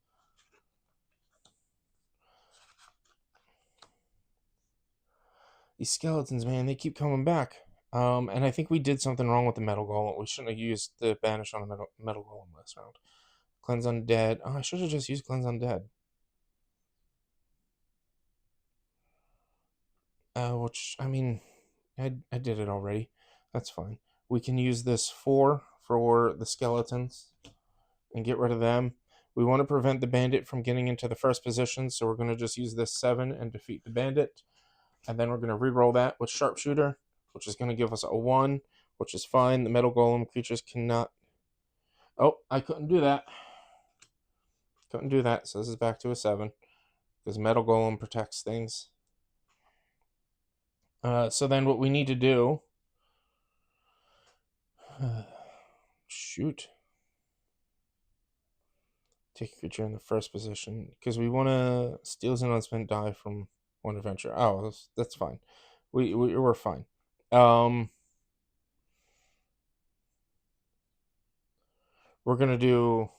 These skeletons, man, they keep coming back. And I think we did something wrong with the metal golem. We shouldn't have used the banish on the metal golem last round. Cleanse undead. Oh, I should have just used cleanse undead. Which, I mean, I did it already. That's fine. We can use this 4 for the skeletons and get rid of them. We want to prevent the bandit from getting into the first position, so we're going to just use this 7 and defeat the bandit. And then we're going to reroll that with sharpshooter, which is going to give us a 1, which is fine. The metal golem creatures cannot... Oh, I couldn't do that. Couldn't do that, so this is back to a 7. Because metal golem protects things. So then what we need to do... shoot. Take a creature in the first position. Because we want to steals an unspent die from one adventure. Oh, that's fine. We're fine. We're going to do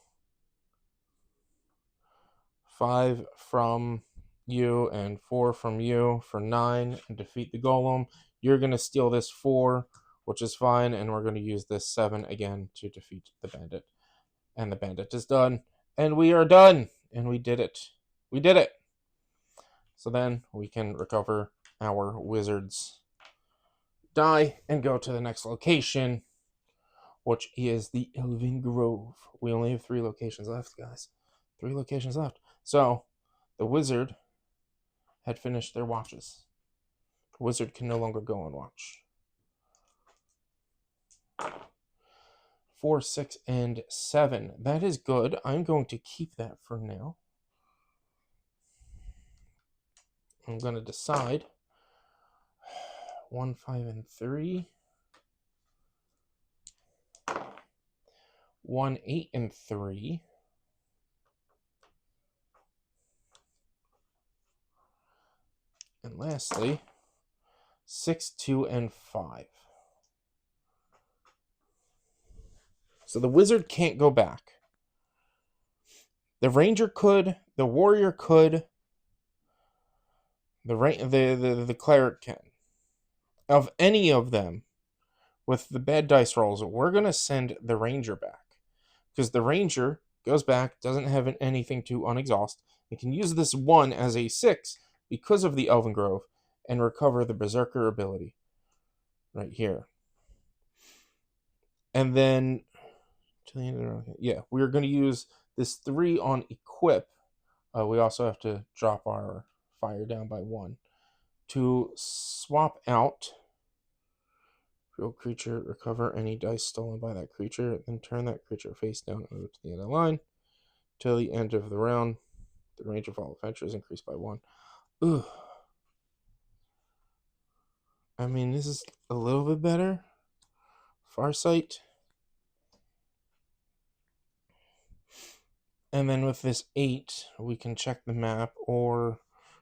5 from you and 4 from you for 9 and defeat the golem. You're going to steal this 4, which is fine, and we're going to use this 7 again to defeat the bandit. And the bandit is done. And we are done. And we did it. We did it. So then we can recover our wizard's die and go to the next location, which is the Elven Grove. We only have 3 locations left, guys. 3 locations left. So the wizard had finished their watches. The wizard can no longer go on watch. 4, 6, and 7. That is good. I'm going to keep that for now. I'm going to decide 1, 5, and 3. 1, 8, and 3. And lastly, 6, 2, and 5. So the wizard can't go back. The ranger could, the warrior could, the cleric can. Of any of them, with the bad dice rolls, we're going to send the ranger back. Because the ranger goes back, doesn't have anything to unexhaust. It can use this 1 as a 6 because of the Elven Grove and recover the berserker ability. Right here. And then... yeah, we're going to use this 3 on equip. We also have to drop our fire down by 1 to swap out real creature, recover any dice stolen by that creature, then turn that creature face down and move to the end of the line till the end of the round. The range of all adventures increased by 1. Ooh. I mean, this is a little bit better. Farsight. And then with this 8, we can check the map or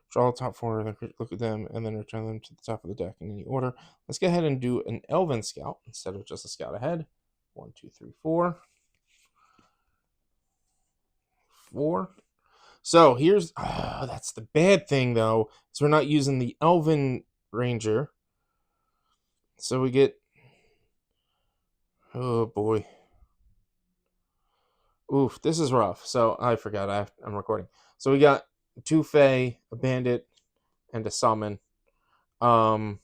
draw the top 4, then look at them, and then return them to the top of the deck in any order. Let's go ahead and do an Elven Scout instead of just a Scout ahead. 1, 2, 3, 4. 4. So here's... that's the bad thing, though. is we're not using the Elven Ranger. So we get... oh, boy. Oof, this is rough. So I forgot I'm recording. So we got 2 Fae, a Bandit, and a Summon. Damn.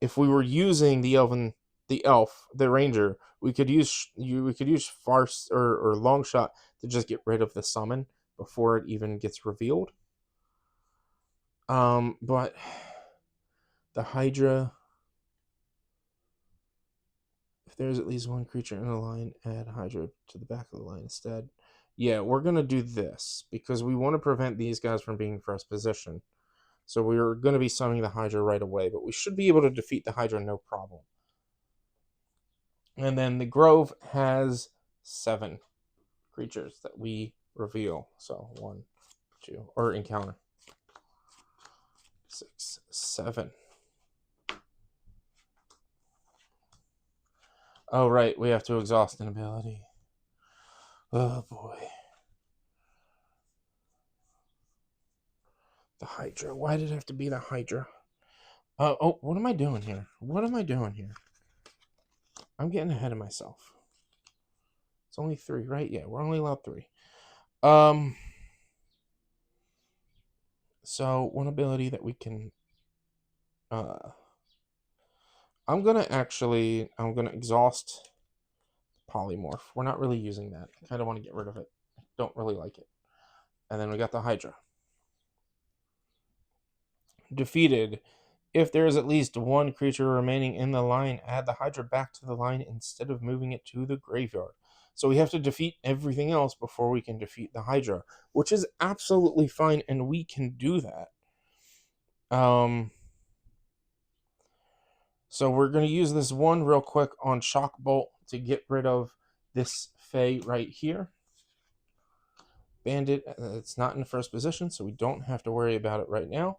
If we were using the Ranger, we could use Farce or Long Shot to just get rid of the Summon before it even gets revealed. But the Hydra... if there's at least 1 creature in a line, add Hydra to the back of the line instead. Yeah, we're going to do this because we want to prevent these guys from being first position. So we're going to be summoning the Hydra right away, but we should be able to defeat the Hydra no problem. And then the Grove has 7 creatures that we reveal. So 1, 2, or encounter. 6, 7. Oh, right, we have to exhaust an ability. Oh, boy. The Hydra. Why did it have to be the Hydra? Oh, what am I doing here? I'm getting ahead of myself. It's only 3, right? Yeah, we're only allowed 3. So one ability that we can... I'm gonna exhaust polymorph. We're not really using that. I kind of want to get rid of it. I don't really like it. And then we got the Hydra. Defeated. If there is at least one creature remaining in the line, add the Hydra back to the line instead of moving it to the graveyard. So we have to defeat everything else before we can defeat the Hydra, which is absolutely fine, and we can do that. So we're going to use this one real quick on Shock Bolt to get rid of this Fae right here. Bandit, it's not in the first position, so we don't have to worry about it right now.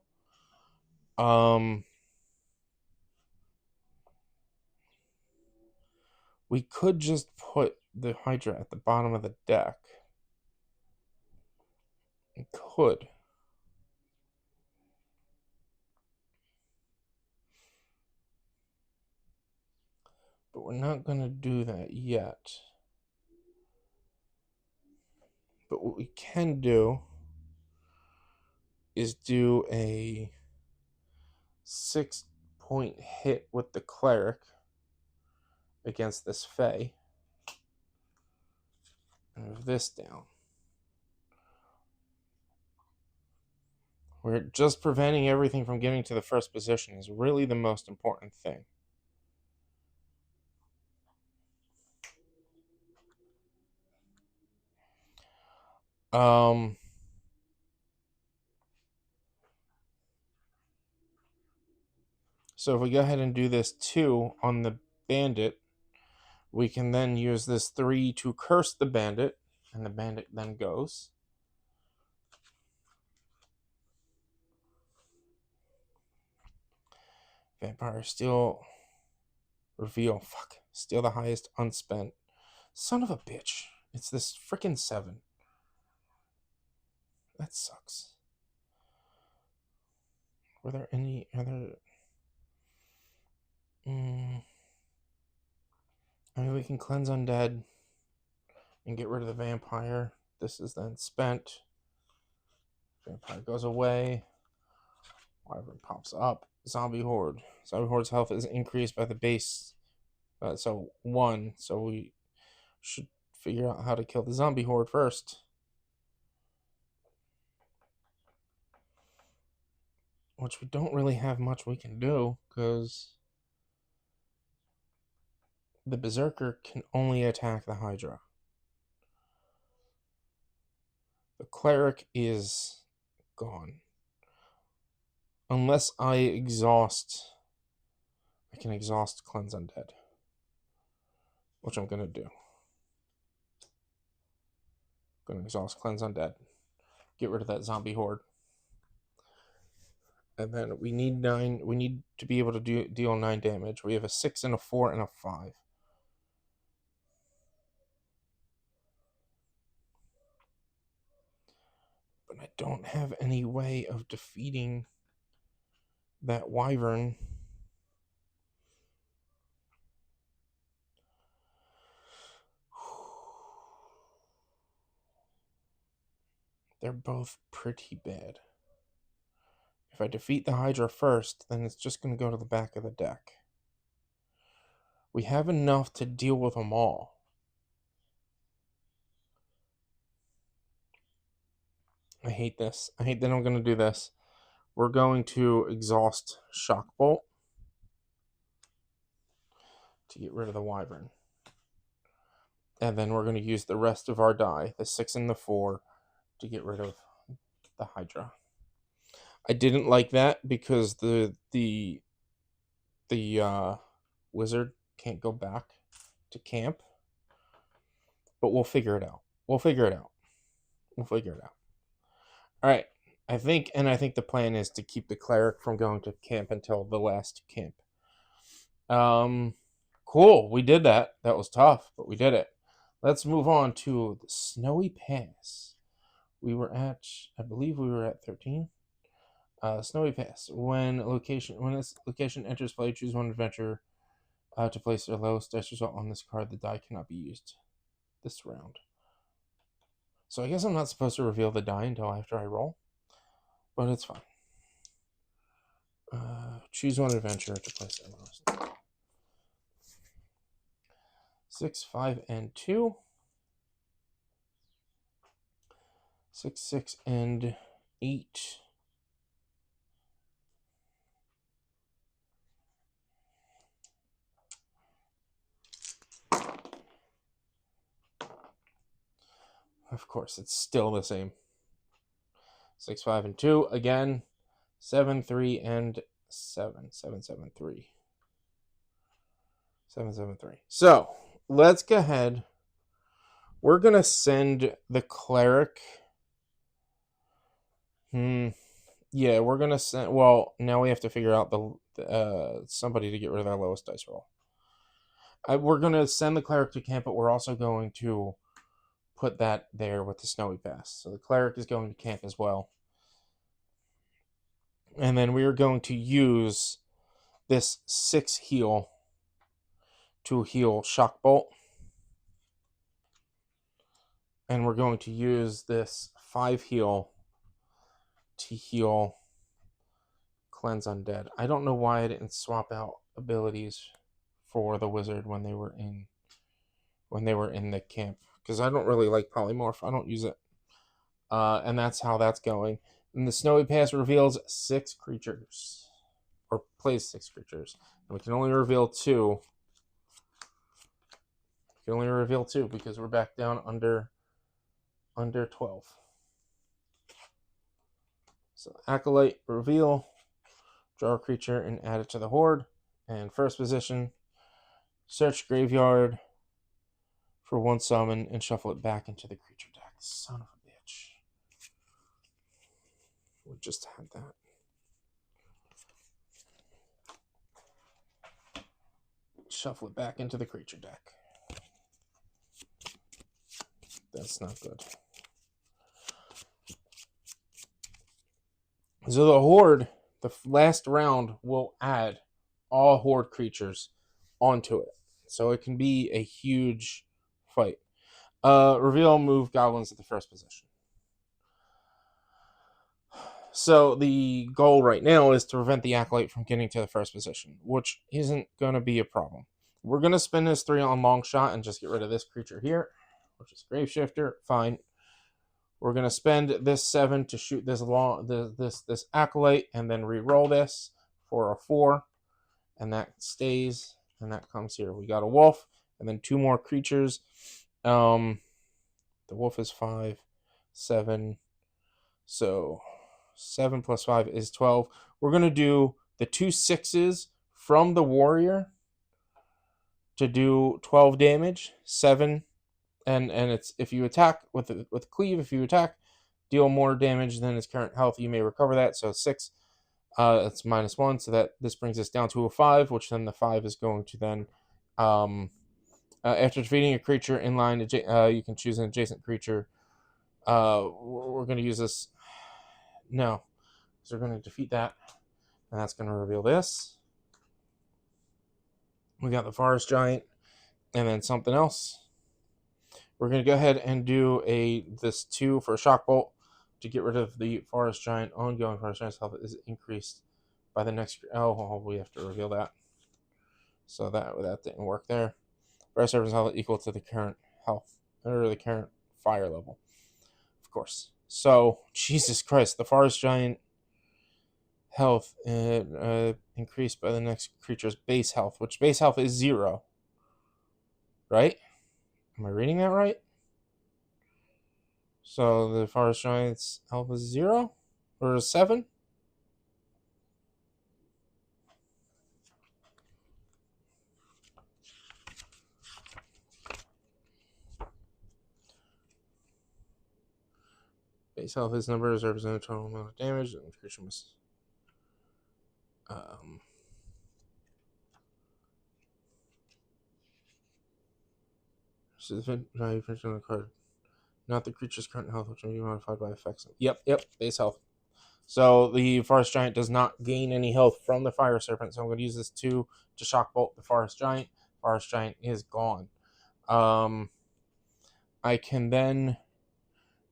We could just put the Hydra at the bottom of the deck. We could. But we're not going to do that yet. But what we can do is do a 6-point hit with the Cleric against this Fae. Move this down. We're just preventing everything from getting to the first position is really the most important thing. So if we go ahead and do this 2 on the Bandit, we can then use this 3 to curse the Bandit, and the Bandit then goes. Vampire Steel, reveal, fuck, steal the highest unspent. Son of a bitch. It's this freaking 7. That sucks. Were there any other... I mean, we can cleanse undead and get rid of the vampire. This is then spent. Vampire goes away. Wyvern pops up. Zombie Horde. Zombie Horde's health is increased by the base. So 1. So we should figure out how to kill the Zombie Horde first. Which we don't really have much we can do, because the Berserker can only attack the Hydra. The Cleric is gone. Unless I exhaust... I can exhaust Cleanse Undead. Which I'm going to do. Going to exhaust Cleanse Undead. Get rid of that Zombie Horde. And then we need 9. We need to be able to deal 9 damage. We have a 6 and a 4 and a 5. But I don't have any way of defeating that Wyvern. They're both pretty bad. If I defeat the Hydra first, then it's just going to go to the back of the deck. We have enough to deal with them all. I hate this. I hate that I'm going to do this. We're going to exhaust Shock Bolt to get rid of the Wyvern. And then we're going to use the rest of our die, the 6 and the 4, to get rid of the Hydra. I didn't like that because the wizard can't go back to camp. But we'll figure it out. We'll figure it out. All right. I think the plan is to keep the Cleric from going to camp until the last camp. Cool. We did that. That was tough, but we did it. Let's move on to the Snowy Pass. I believe we were at 13. Snowy Pass. When this location enters play, choose one adventure to place their lowest dice result on this card. The die cannot be used this round. So I guess I'm not supposed to reveal the die until after I roll, but it's fine. Choose one adventure to place their lowest. 6, 5, and 2. 6, 6, and 8. Of course, it's still the same. 6, 5, and 2. Again, 7, 3, and 7. 7, 7, 3. 7, 7, 3. So, let's go ahead. We're going to send the cleric. Yeah, we're going to send... Well, now we have to figure out the somebody to get rid of that lowest dice roll. We're going to send the cleric to camp, but we're also going to put that there with the snowy pass. So the cleric is going to camp as well. And then we are going to use this 6 heal to heal Shock Bolt. And we're going to use this 5 heal to heal Cleanse Undead. I don't know why I didn't swap out abilities for the wizard when they were in the camp, because I don't really like polymorph. I don't use it. And that's how that's going. And the Snowy Pass reveals 6 creatures. Or plays 6 creatures. And we can only reveal 2. We can only reveal 2 because we're back down under 12. So Acolyte, reveal, draw a creature and add it to the horde. And first position, search graveyard for 1 summon and shuffle it back into the creature deck. Son of a bitch. We just had that. Shuffle it back into the creature deck. That's not good. So the horde, the last round, will add all horde creatures onto it. So it can be a huge fight. Reveal, move goblins at the first position. So the goal right now is to prevent the Acolyte from getting to the first position, which isn't going to be a problem. We're going to spend this 3 on long shot and just get rid of this creature here, which is Graveshifter. Fine. We're going to spend this 7 to shoot this this Acolyte and then re-roll this for a 4. And that stays, and that comes here. We got a wolf and then 2 more creatures. The wolf is 5, 7. So 7 plus 5 is 12. We're going to do the 2 6s from the warrior to do 12 damage. 7, and it's if you attack with cleave, if you attack, deal more damage than its current health, you may recover that. So 6, it's -1, so that this brings us down to a 5, which then the 5 is going to then, after defeating a creature in line, you can choose an adjacent creature. We're going to use this. No. So we're going to defeat that, and that's going to reveal this. We got the Forest Giant, and then something else. We're going to go ahead and do this 2 for a Shock Bolt to get rid of the Forest Giant. Ongoing Forest Giant's health is increased by the next... Oh, we have to reveal that. So that didn't work there. Forest Serpent's health equal to the current health, or the current fire level. Of course. So, Jesus Christ, the Forest Giant health increased by the next creature's base health, which base health is 0. Right? Am I reading that right? So the Forest Giant's health is 0? Or 7? Base health is numbers represent a total amount of damage, and the creature must... So the value printed on the card. Not the creature's current health, which may be modified by effects. Yep, base health. So the Forest Giant does not gain any health from the Fire Serpent, so I'm going to use this 2 to Shock Bolt the Forest Giant. Forest Giant is gone. I can then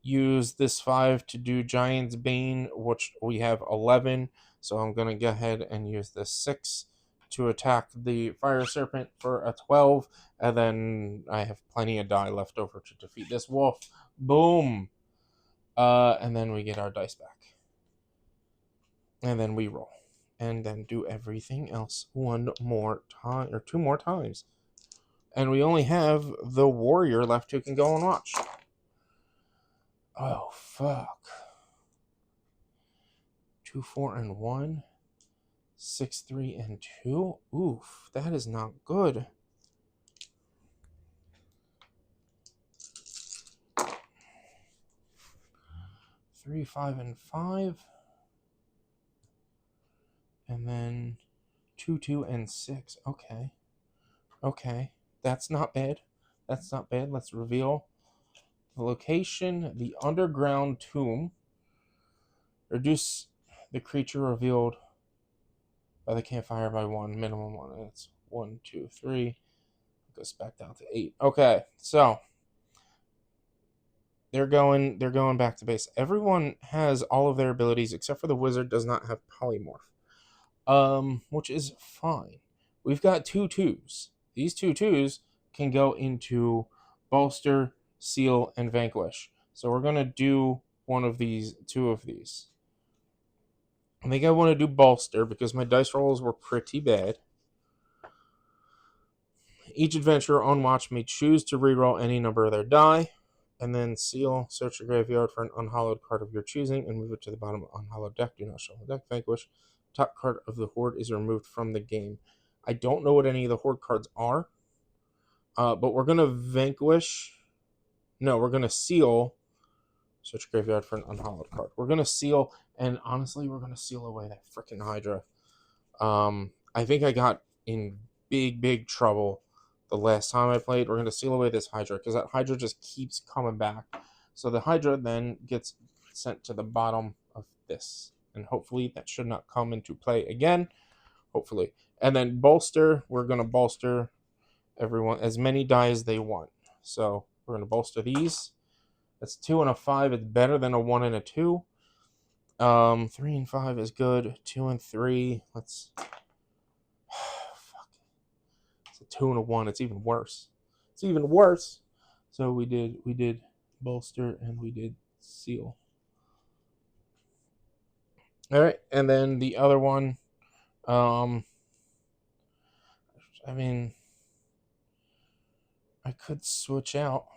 use this 5 to do Giant's Bane, which we have 11. So I'm going to go ahead and use this 6 to attack the fire serpent for a 12, and then I have plenty of die left over to defeat this wolf. Boom. And then we get our dice back. And then we roll. And then do everything else one more time, or 2 more times. And we only have the warrior left who can go and watch. Oh, fuck. 2, 4, and 1. 6, 3, and 2. Oof, that is not good. 3, 5, and 5. And then 2, 2, and 6. Okay. Okay. That's not bad. That's not bad. Let's reveal the location. The underground tomb. Reduce the creature revealed by the campfire by 1. Minimum 1. That's 1, 2, 3. It goes back down to 8. Okay. So they're going back to base. Everyone has all of their abilities except for the wizard does not have polymorph. Which is fine. We've got 2 2s. These 2 2s can go into bolster, seal, and vanquish. So we're gonna do 2 of these. I think I want to do bolster because my dice rolls were pretty bad. Each adventurer on watch may choose to reroll any number of their die. And then seal, search your graveyard for an unhallowed card of your choosing and move it to the bottom of unhallowed deck. Do not shuffle the deck. Vanquish. Top card of the horde is removed from the game. I don't know what any of the horde cards are, but we're going to vanquish. No, we're going to seal. Search your graveyard for an unhallowed card. We're going to seal, and honestly, we're going to seal away that freaking Hydra. I think I got in big trouble the last time I played. We're going to seal away this Hydra because that Hydra just keeps coming back. So the Hydra then gets sent to the bottom of this. And hopefully that should not come into play again. Hopefully. And then bolster. We're going to bolster everyone as many die as they want. So we're going to bolster these. That's 2 and a 5. It's better than a 1 and a 2. 3 and 5 is good. 2 and 3. Let's... It's a 2 and a 1. It's even worse. It's even worse. So we did bolster and we did seal. All right, and then the other one, I mean, I could switch out.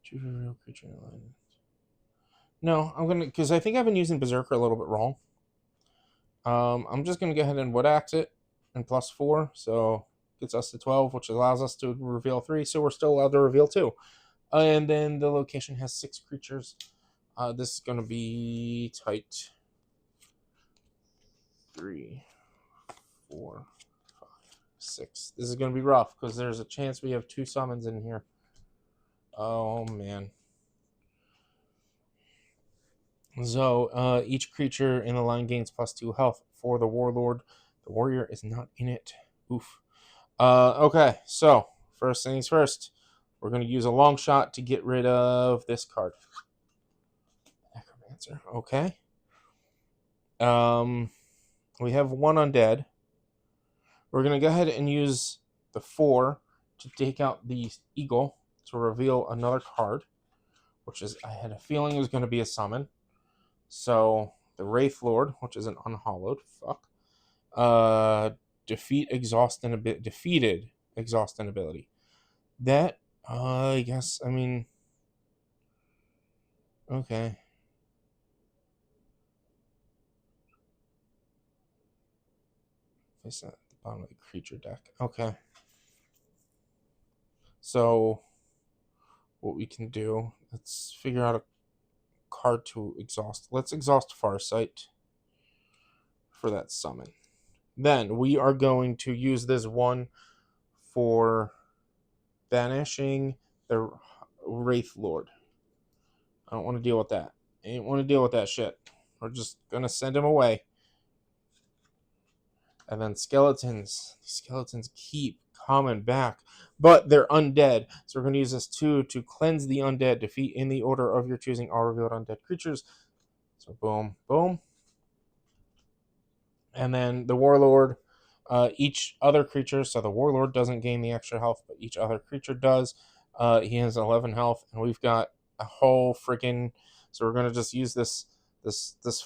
Choose a real creature in line. No, I'm gonna because I think I've been using Berserker a little bit wrong. I'm just gonna go ahead and wood axe it and +4, so gets us to 12, which allows us to reveal 3. So we're still allowed to reveal 2. And then the location has 6 creatures. This is gonna be tight. 3, 4, 5, 6. This is gonna be rough because there's a chance we have 2 summons in here. Oh man. So each creature in the line gains +2 health for the warlord. The warrior is not in it. Oof. Okay, so first things first. We're going to use a long shot to get rid of this card. Necromancer. Okay. We have 1 undead. We're going to go ahead and use the 4 to take out the eagle to reveal another card, which is, I had a feeling it was going to be a summon. So the Wraith Lord, which is an unhallowed, defeated exhaust inability. That I guess I mean okay. It's at the bottom of the creature deck. Okay. So what we can do, let's figure out a card to exhaust. Let's exhaust Farsight for that summon. Then we are going to use this 1 for banishing the Wraith Lord. I don't want to deal with that. I ain't want to deal with that shit. We're just going to send him away. And then skeletons. Skeletons keep coming back. But they're undead. So we're going to use this 2 to cleanse the undead. Defeat in the order of your choosing all revealed undead creatures. So boom, boom. And then the Warlord, each other creature, so the Warlord doesn't gain the extra health, but each other creature does. He has 11 health, and we've got a whole freaking... So we're going to just use this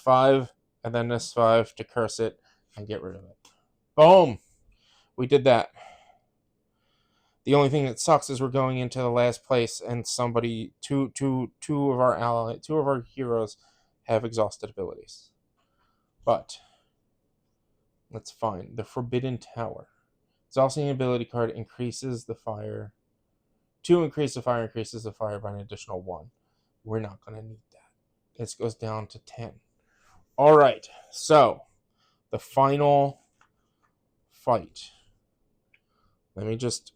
5 and then this 5 to curse it and get rid of it. Boom! We did that. The only thing that sucks is we're going into the last place, and two of our heroes have exhausted abilities. But that's fine. The Forbidden Tower. Exhausting an ability card increases the fire. 2 increase the fire increases the fire by an additional 1. We're not going to need that. This goes down to 10. All right. So, the final fight. Let me just...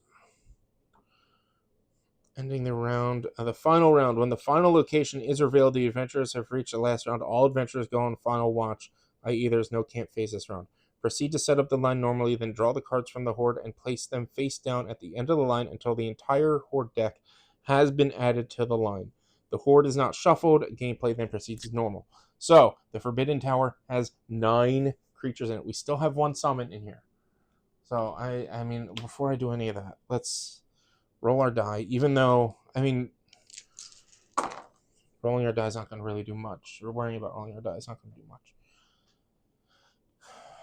Ending the round. The final round. When the final location is revealed, the adventurers have reached the last round. All adventurers go on final watch, i.e. there's no camp phase this round. Proceed to set up the line normally, then draw the cards from the horde and place them face down at the end of the line until the entire horde deck has been added to the line. The horde is not shuffled. Gameplay then proceeds as normal. So, the Forbidden Tower has 9 creatures in it. We still have 1 summon in here. So, I mean, before I do any of that, let's roll our die, even though, I mean, rolling our die is not going to really do much. Or worrying about rolling our die is not going to do much.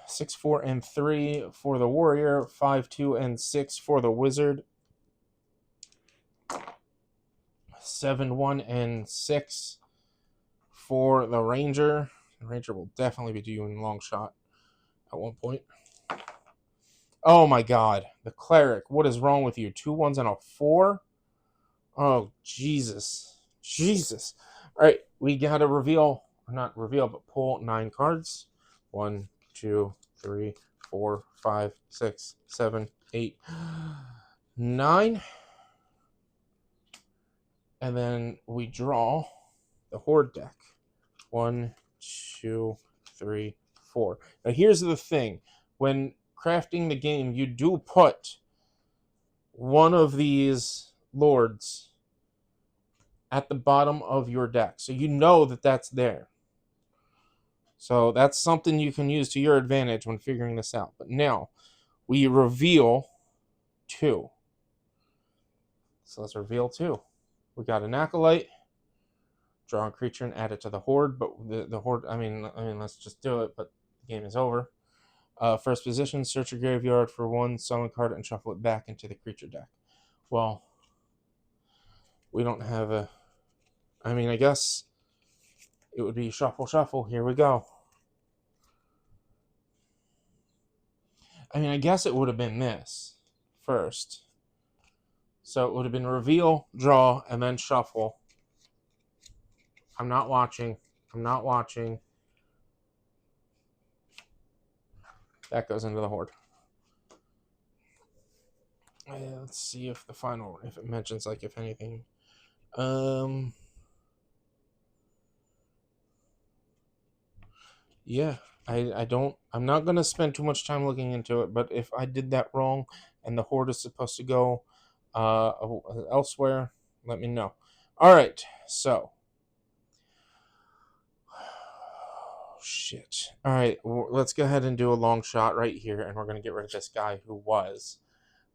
6, 4, and 3 for the warrior. 5, 2, and 6 for the wizard. 7, 1, and 6 for the ranger. The ranger will definitely be doing long shot at one point. Oh my god. The cleric. What is wrong with you? 2 1s and a 4? Oh, Jesus. Jesus. Alright, we gotta reveal, or not reveal, but pull 9 cards. 1, 2, 3, 4, 5, 6, 7, 8, 9. And then we draw the horde deck. 1, 2, 3, 4. Now here's the thing. When crafting the game, you do put one of these lords at the bottom of your deck. So you know that that's there. So that's something you can use to your advantage when figuring this out. But now, we reveal 2. So let's reveal 2. We got an Acolyte. Draw a creature and add it to the horde. But the horde, I mean, let's just do it, but the game is over. First position, search your graveyard for 1 summon card and shuffle it back into the creature deck. Well, we don't have a... I mean, I guess it would be shuffle, shuffle. Here we go. I mean, I guess it would have been this first. So it would have been reveal, draw, and then shuffle. I'm not watching. I'm not watching. That goes into the horde. Let's see if the final, if it mentions, like, if anything. Yeah, I'm not going to spend too much time looking into it, but if I did that wrong and the horde is supposed to go elsewhere, let me know. All right, so. Shit. All right, let's go ahead and do a long shot right here, and we're going to get rid of this guy who was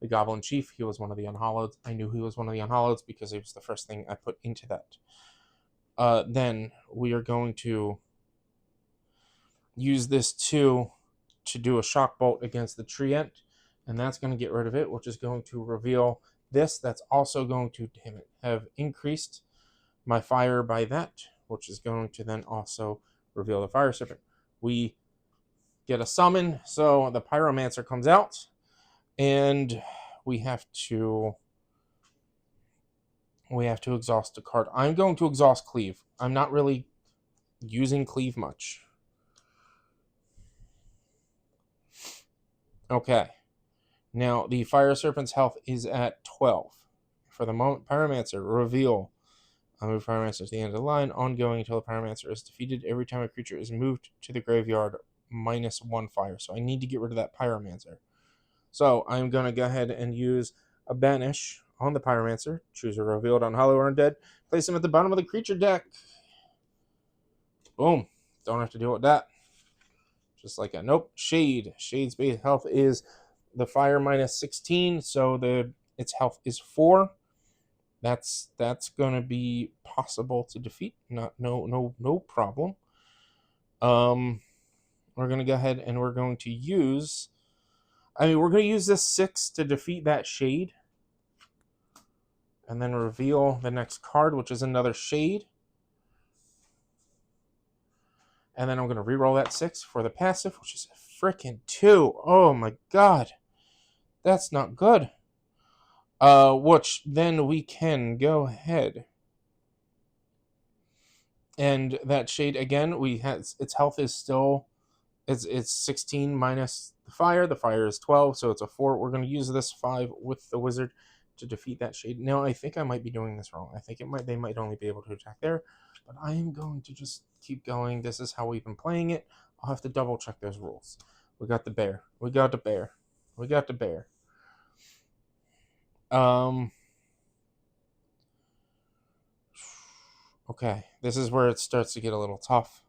the Goblin Chief. He was one of the Unhallowed. I knew he was one of the Unhallowed because it was the first thing I put into that. Then we are going to use this 2 to do a shock bolt against the Treant, and that's going to get rid of it, which is going to reveal this. That's also going to, damn it, have increased my fire by that, which is going to then also reveal the Fire Serpent. We get a summon, so the Pyromancer comes out, and we have to exhaust a card. I'm going to exhaust Cleave. I'm not really using Cleave much. Okay. Now, the Fire Serpent's health is at 12. For the moment, Pyromancer, reveal. I move Pyromancer to the end of the line, ongoing until the Pyromancer is defeated. Every time a creature is moved to the graveyard, -1 fire. So I need to get rid of that Pyromancer. So I'm going to go ahead and use a banish on the pyromancer. Choose a revealed, unhallowed, or undead. Place him at the bottom of the creature deck. Boom. Don't have to deal with that. Just like that. Nope. Shade. Shade's base health is the fire minus 16, so its health is 4. That's gonna be possible to defeat. No problem. We're gonna go ahead and we're going to use. We're gonna use this 6 to defeat that shade, and then reveal the next card, which is another shade. And then I'm gonna reroll that 6 for the passive, which is a freaking 2. Oh my god, that's not good. Which then we can go ahead. And that shade again, its health is still it's 16 minus the fire. The fire is 12, so it's a 4. We're going to use this 5 with the wizard to defeat that shade. Now I think I might be doing this wrong. I think they might only be able to attack there, but I am going to just keep going. This is how we've been playing it. I'll have to double check those rules. We got the bear. We got the bear. We got the bear. Okay, this is where it starts to get a little tough.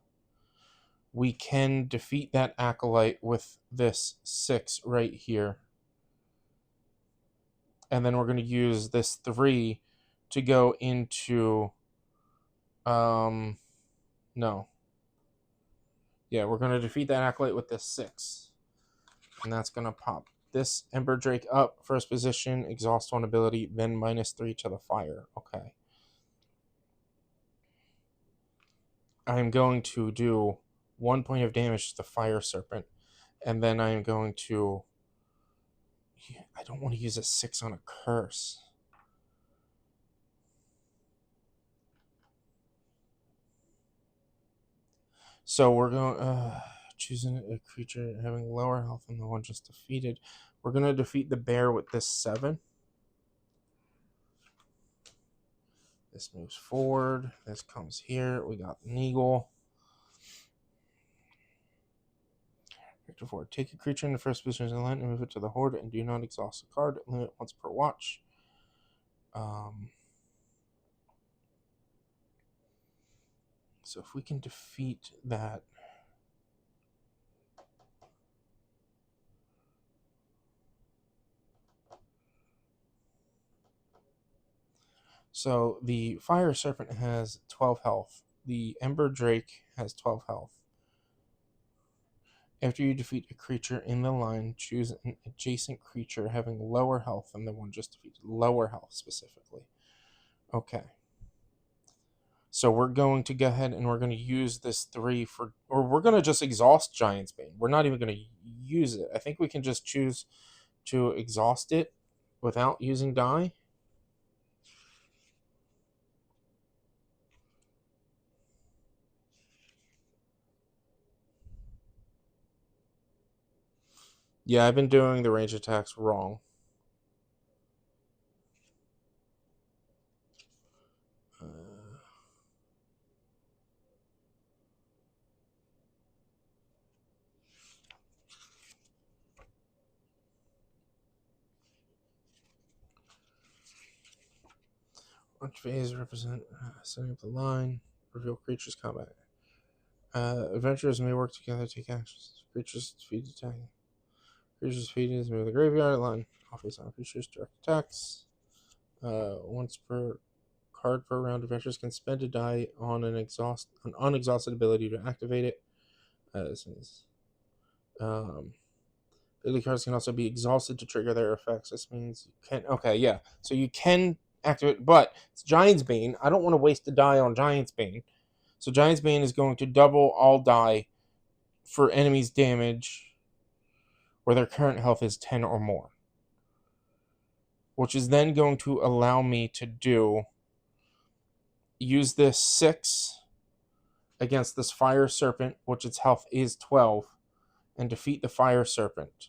We can defeat that acolyte with this 6 right here. And then we're going to use this 3 to go into... No. Yeah, we're going to defeat that acolyte with this 6. And that's going to pop this Ember Drake up, first position, exhaust 1 ability, then -3 to the fire. Okay. I'm going to do 1 point of damage to the Fire Serpent. And then I'm going to... I don't want to use a 6 on a curse. So we're going... choosing a creature having lower health than the one just defeated. We're going to defeat the bear with this 7. This moves forward. This comes here. We got an eagle. Victor 4. Take a creature in the first position in the line and move it to the horde and do not exhaust a card. Limit once per watch. So if we can defeat that... So the Fire Serpent has 12 health. The Ember Drake has 12 health. After you defeat a creature in the line, choose an adjacent creature having lower health than the one just defeated. Lower health, specifically. Okay. So we're going to go ahead and we're going to use this 3 for... Or we're going to just exhaust Giant's Bane. We're not even going to use it. I think we can just choose to exhaust it without using die. Yeah, I've been doing the range attacks wrong. Which phase represent setting up the line, reveal creatures combat. Adventurers may work together to take actions. Creatures defeated attacking. Creatures defeated move the graveyard line. All face on creatures, direct attacks. Once per card per round, adventurers can spend a die on an unexhausted ability to activate it. Ability cards can also be exhausted to trigger their effects. This means you can... Okay, yeah. So you can activate, but it's Giant's Bane. I don't want to waste a die on Giant's Bane. So Giant's Bane is going to double all die for enemies' damage where their current health is 10 or more. Which is then going to allow me to use this 6 against this Fire Serpent, which its health is 12, and defeat the Fire Serpent.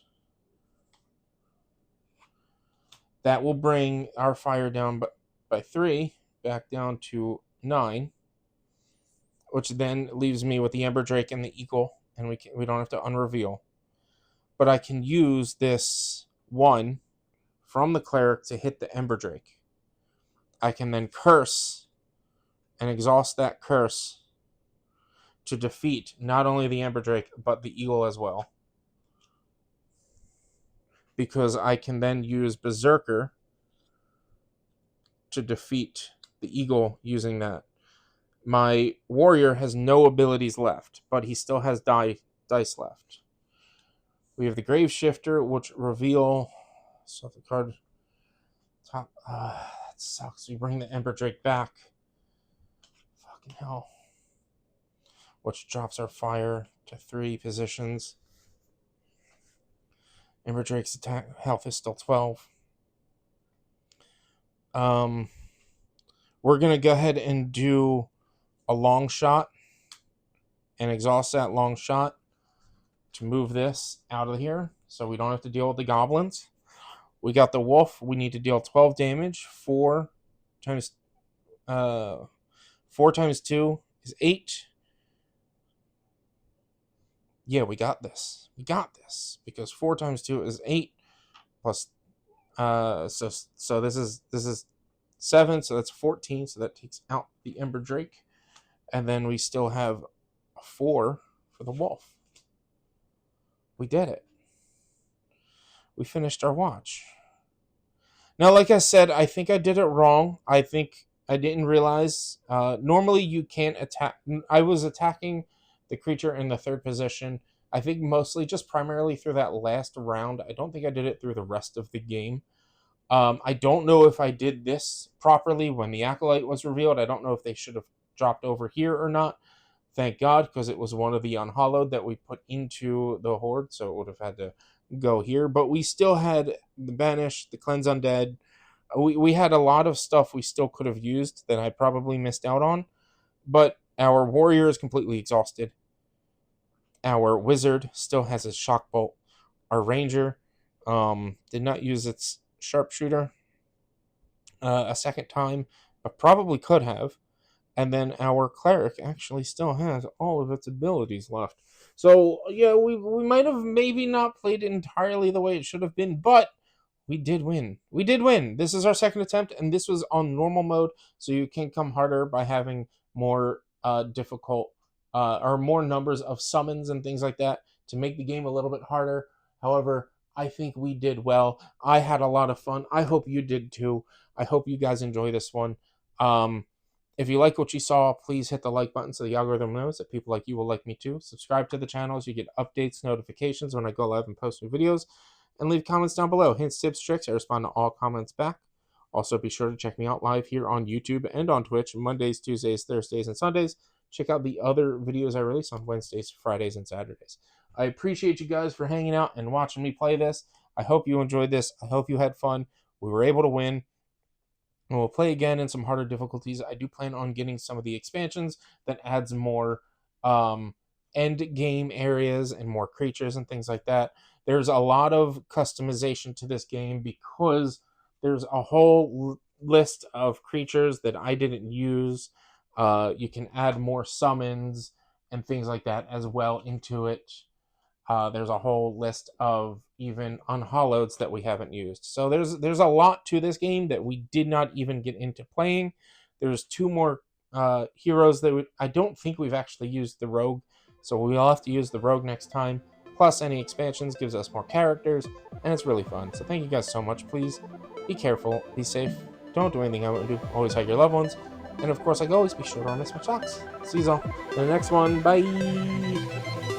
That will bring our fire down by 3, back down to 9, which then leaves me with the Ember Drake and the Eagle, and we don't have to unreveal. But I can use this 1 from the cleric to hit the Ember Drake. I can then curse and exhaust that curse to defeat not only the Ember Drake, but the Eagle as well. Because I can then use Berserker to defeat the Eagle using that. My Warrior has no abilities left, but he still has dice left. We have the Grave Shifter, which reveal... So the card... Top... that sucks. We bring the Ember Drake back. Fucking hell. Which drops our fire to 3 positions. Ember Drake's attack health is still 12. We're going to go ahead and do a long shot and exhaust that long shot to move this out of here so we don't have to deal with the goblins. We got the wolf. We need to deal 12 damage. 4 times 2 is 8. Yeah, we got this. We got this because 4 times 2 is 8 plus so this is 7, so that's 14, so that takes out the Ember Drake. And then we still have a 4 for the wolf. We did it. We finished our watch. Now, like I said, I think I did it wrong. I think I didn't realize. Normally, you can't attack. I was attacking the creature in the 3rd position. I think mostly just primarily through that last round. I don't think I did it through the rest of the game. I don't know if I did this properly when the Acolyte was revealed. I don't know if they should have dropped over here or not. Thank God, because it was one of the unhallowed that we put into the Horde, so it would have had to go here. But we still had the Banish, the Cleanse Undead. We had a lot of stuff we still could have used that I probably missed out on. But our Warrior is completely exhausted. Our Wizard still has his Shock Bolt. Our Ranger did not use its Sharpshooter a second time, but probably could have. And then our Cleric actually still has all of its abilities left. So, yeah, we might have maybe not played it entirely the way it should have been, but we did win. We did win. This is our 2nd attempt, and this was on normal mode, so you can come harder by having more difficult or more numbers of summons and things like that to make the game a little bit harder. However, I think we did well. I had a lot of fun. I hope you did too. I hope you guys enjoy this one. If you like what you saw, please hit the like button so the algorithm knows that people like you will like me too. Subscribe to the channel so you get updates, notifications when I go live and post new videos. And leave comments down below. Hints, tips, tricks. I respond to all comments back. Also, be sure to check me out live here on YouTube and on Twitch Mondays, Tuesdays, Thursdays, and Sundays. Check out the other videos I release on Wednesdays, Fridays, and Saturdays. I appreciate you guys for hanging out and watching me play this. I hope you enjoyed this. I hope you had fun. We were able to win. And we'll play again in some harder difficulties. I do plan on getting some of the expansions that adds more end game areas and more creatures and things like that. There's a lot of customization to this game because there's a whole list of creatures that I didn't use. You can add more summons and things like that as well into it. There's a whole list of even unhalloweds that we haven't used. So there's a lot to this game that we did not even get into playing. There's 2 more heroes that I don't think we've actually used the Rogue. So we'll have to use the Rogue next time. Plus, any expansions gives us more characters, and it's really fun. So thank you guys so much. Please be careful, be safe, don't do anything I wouldn't do. Always hug your loved ones. And of course, like always, be sure to don't miss my socks. See you all in the next one. Bye!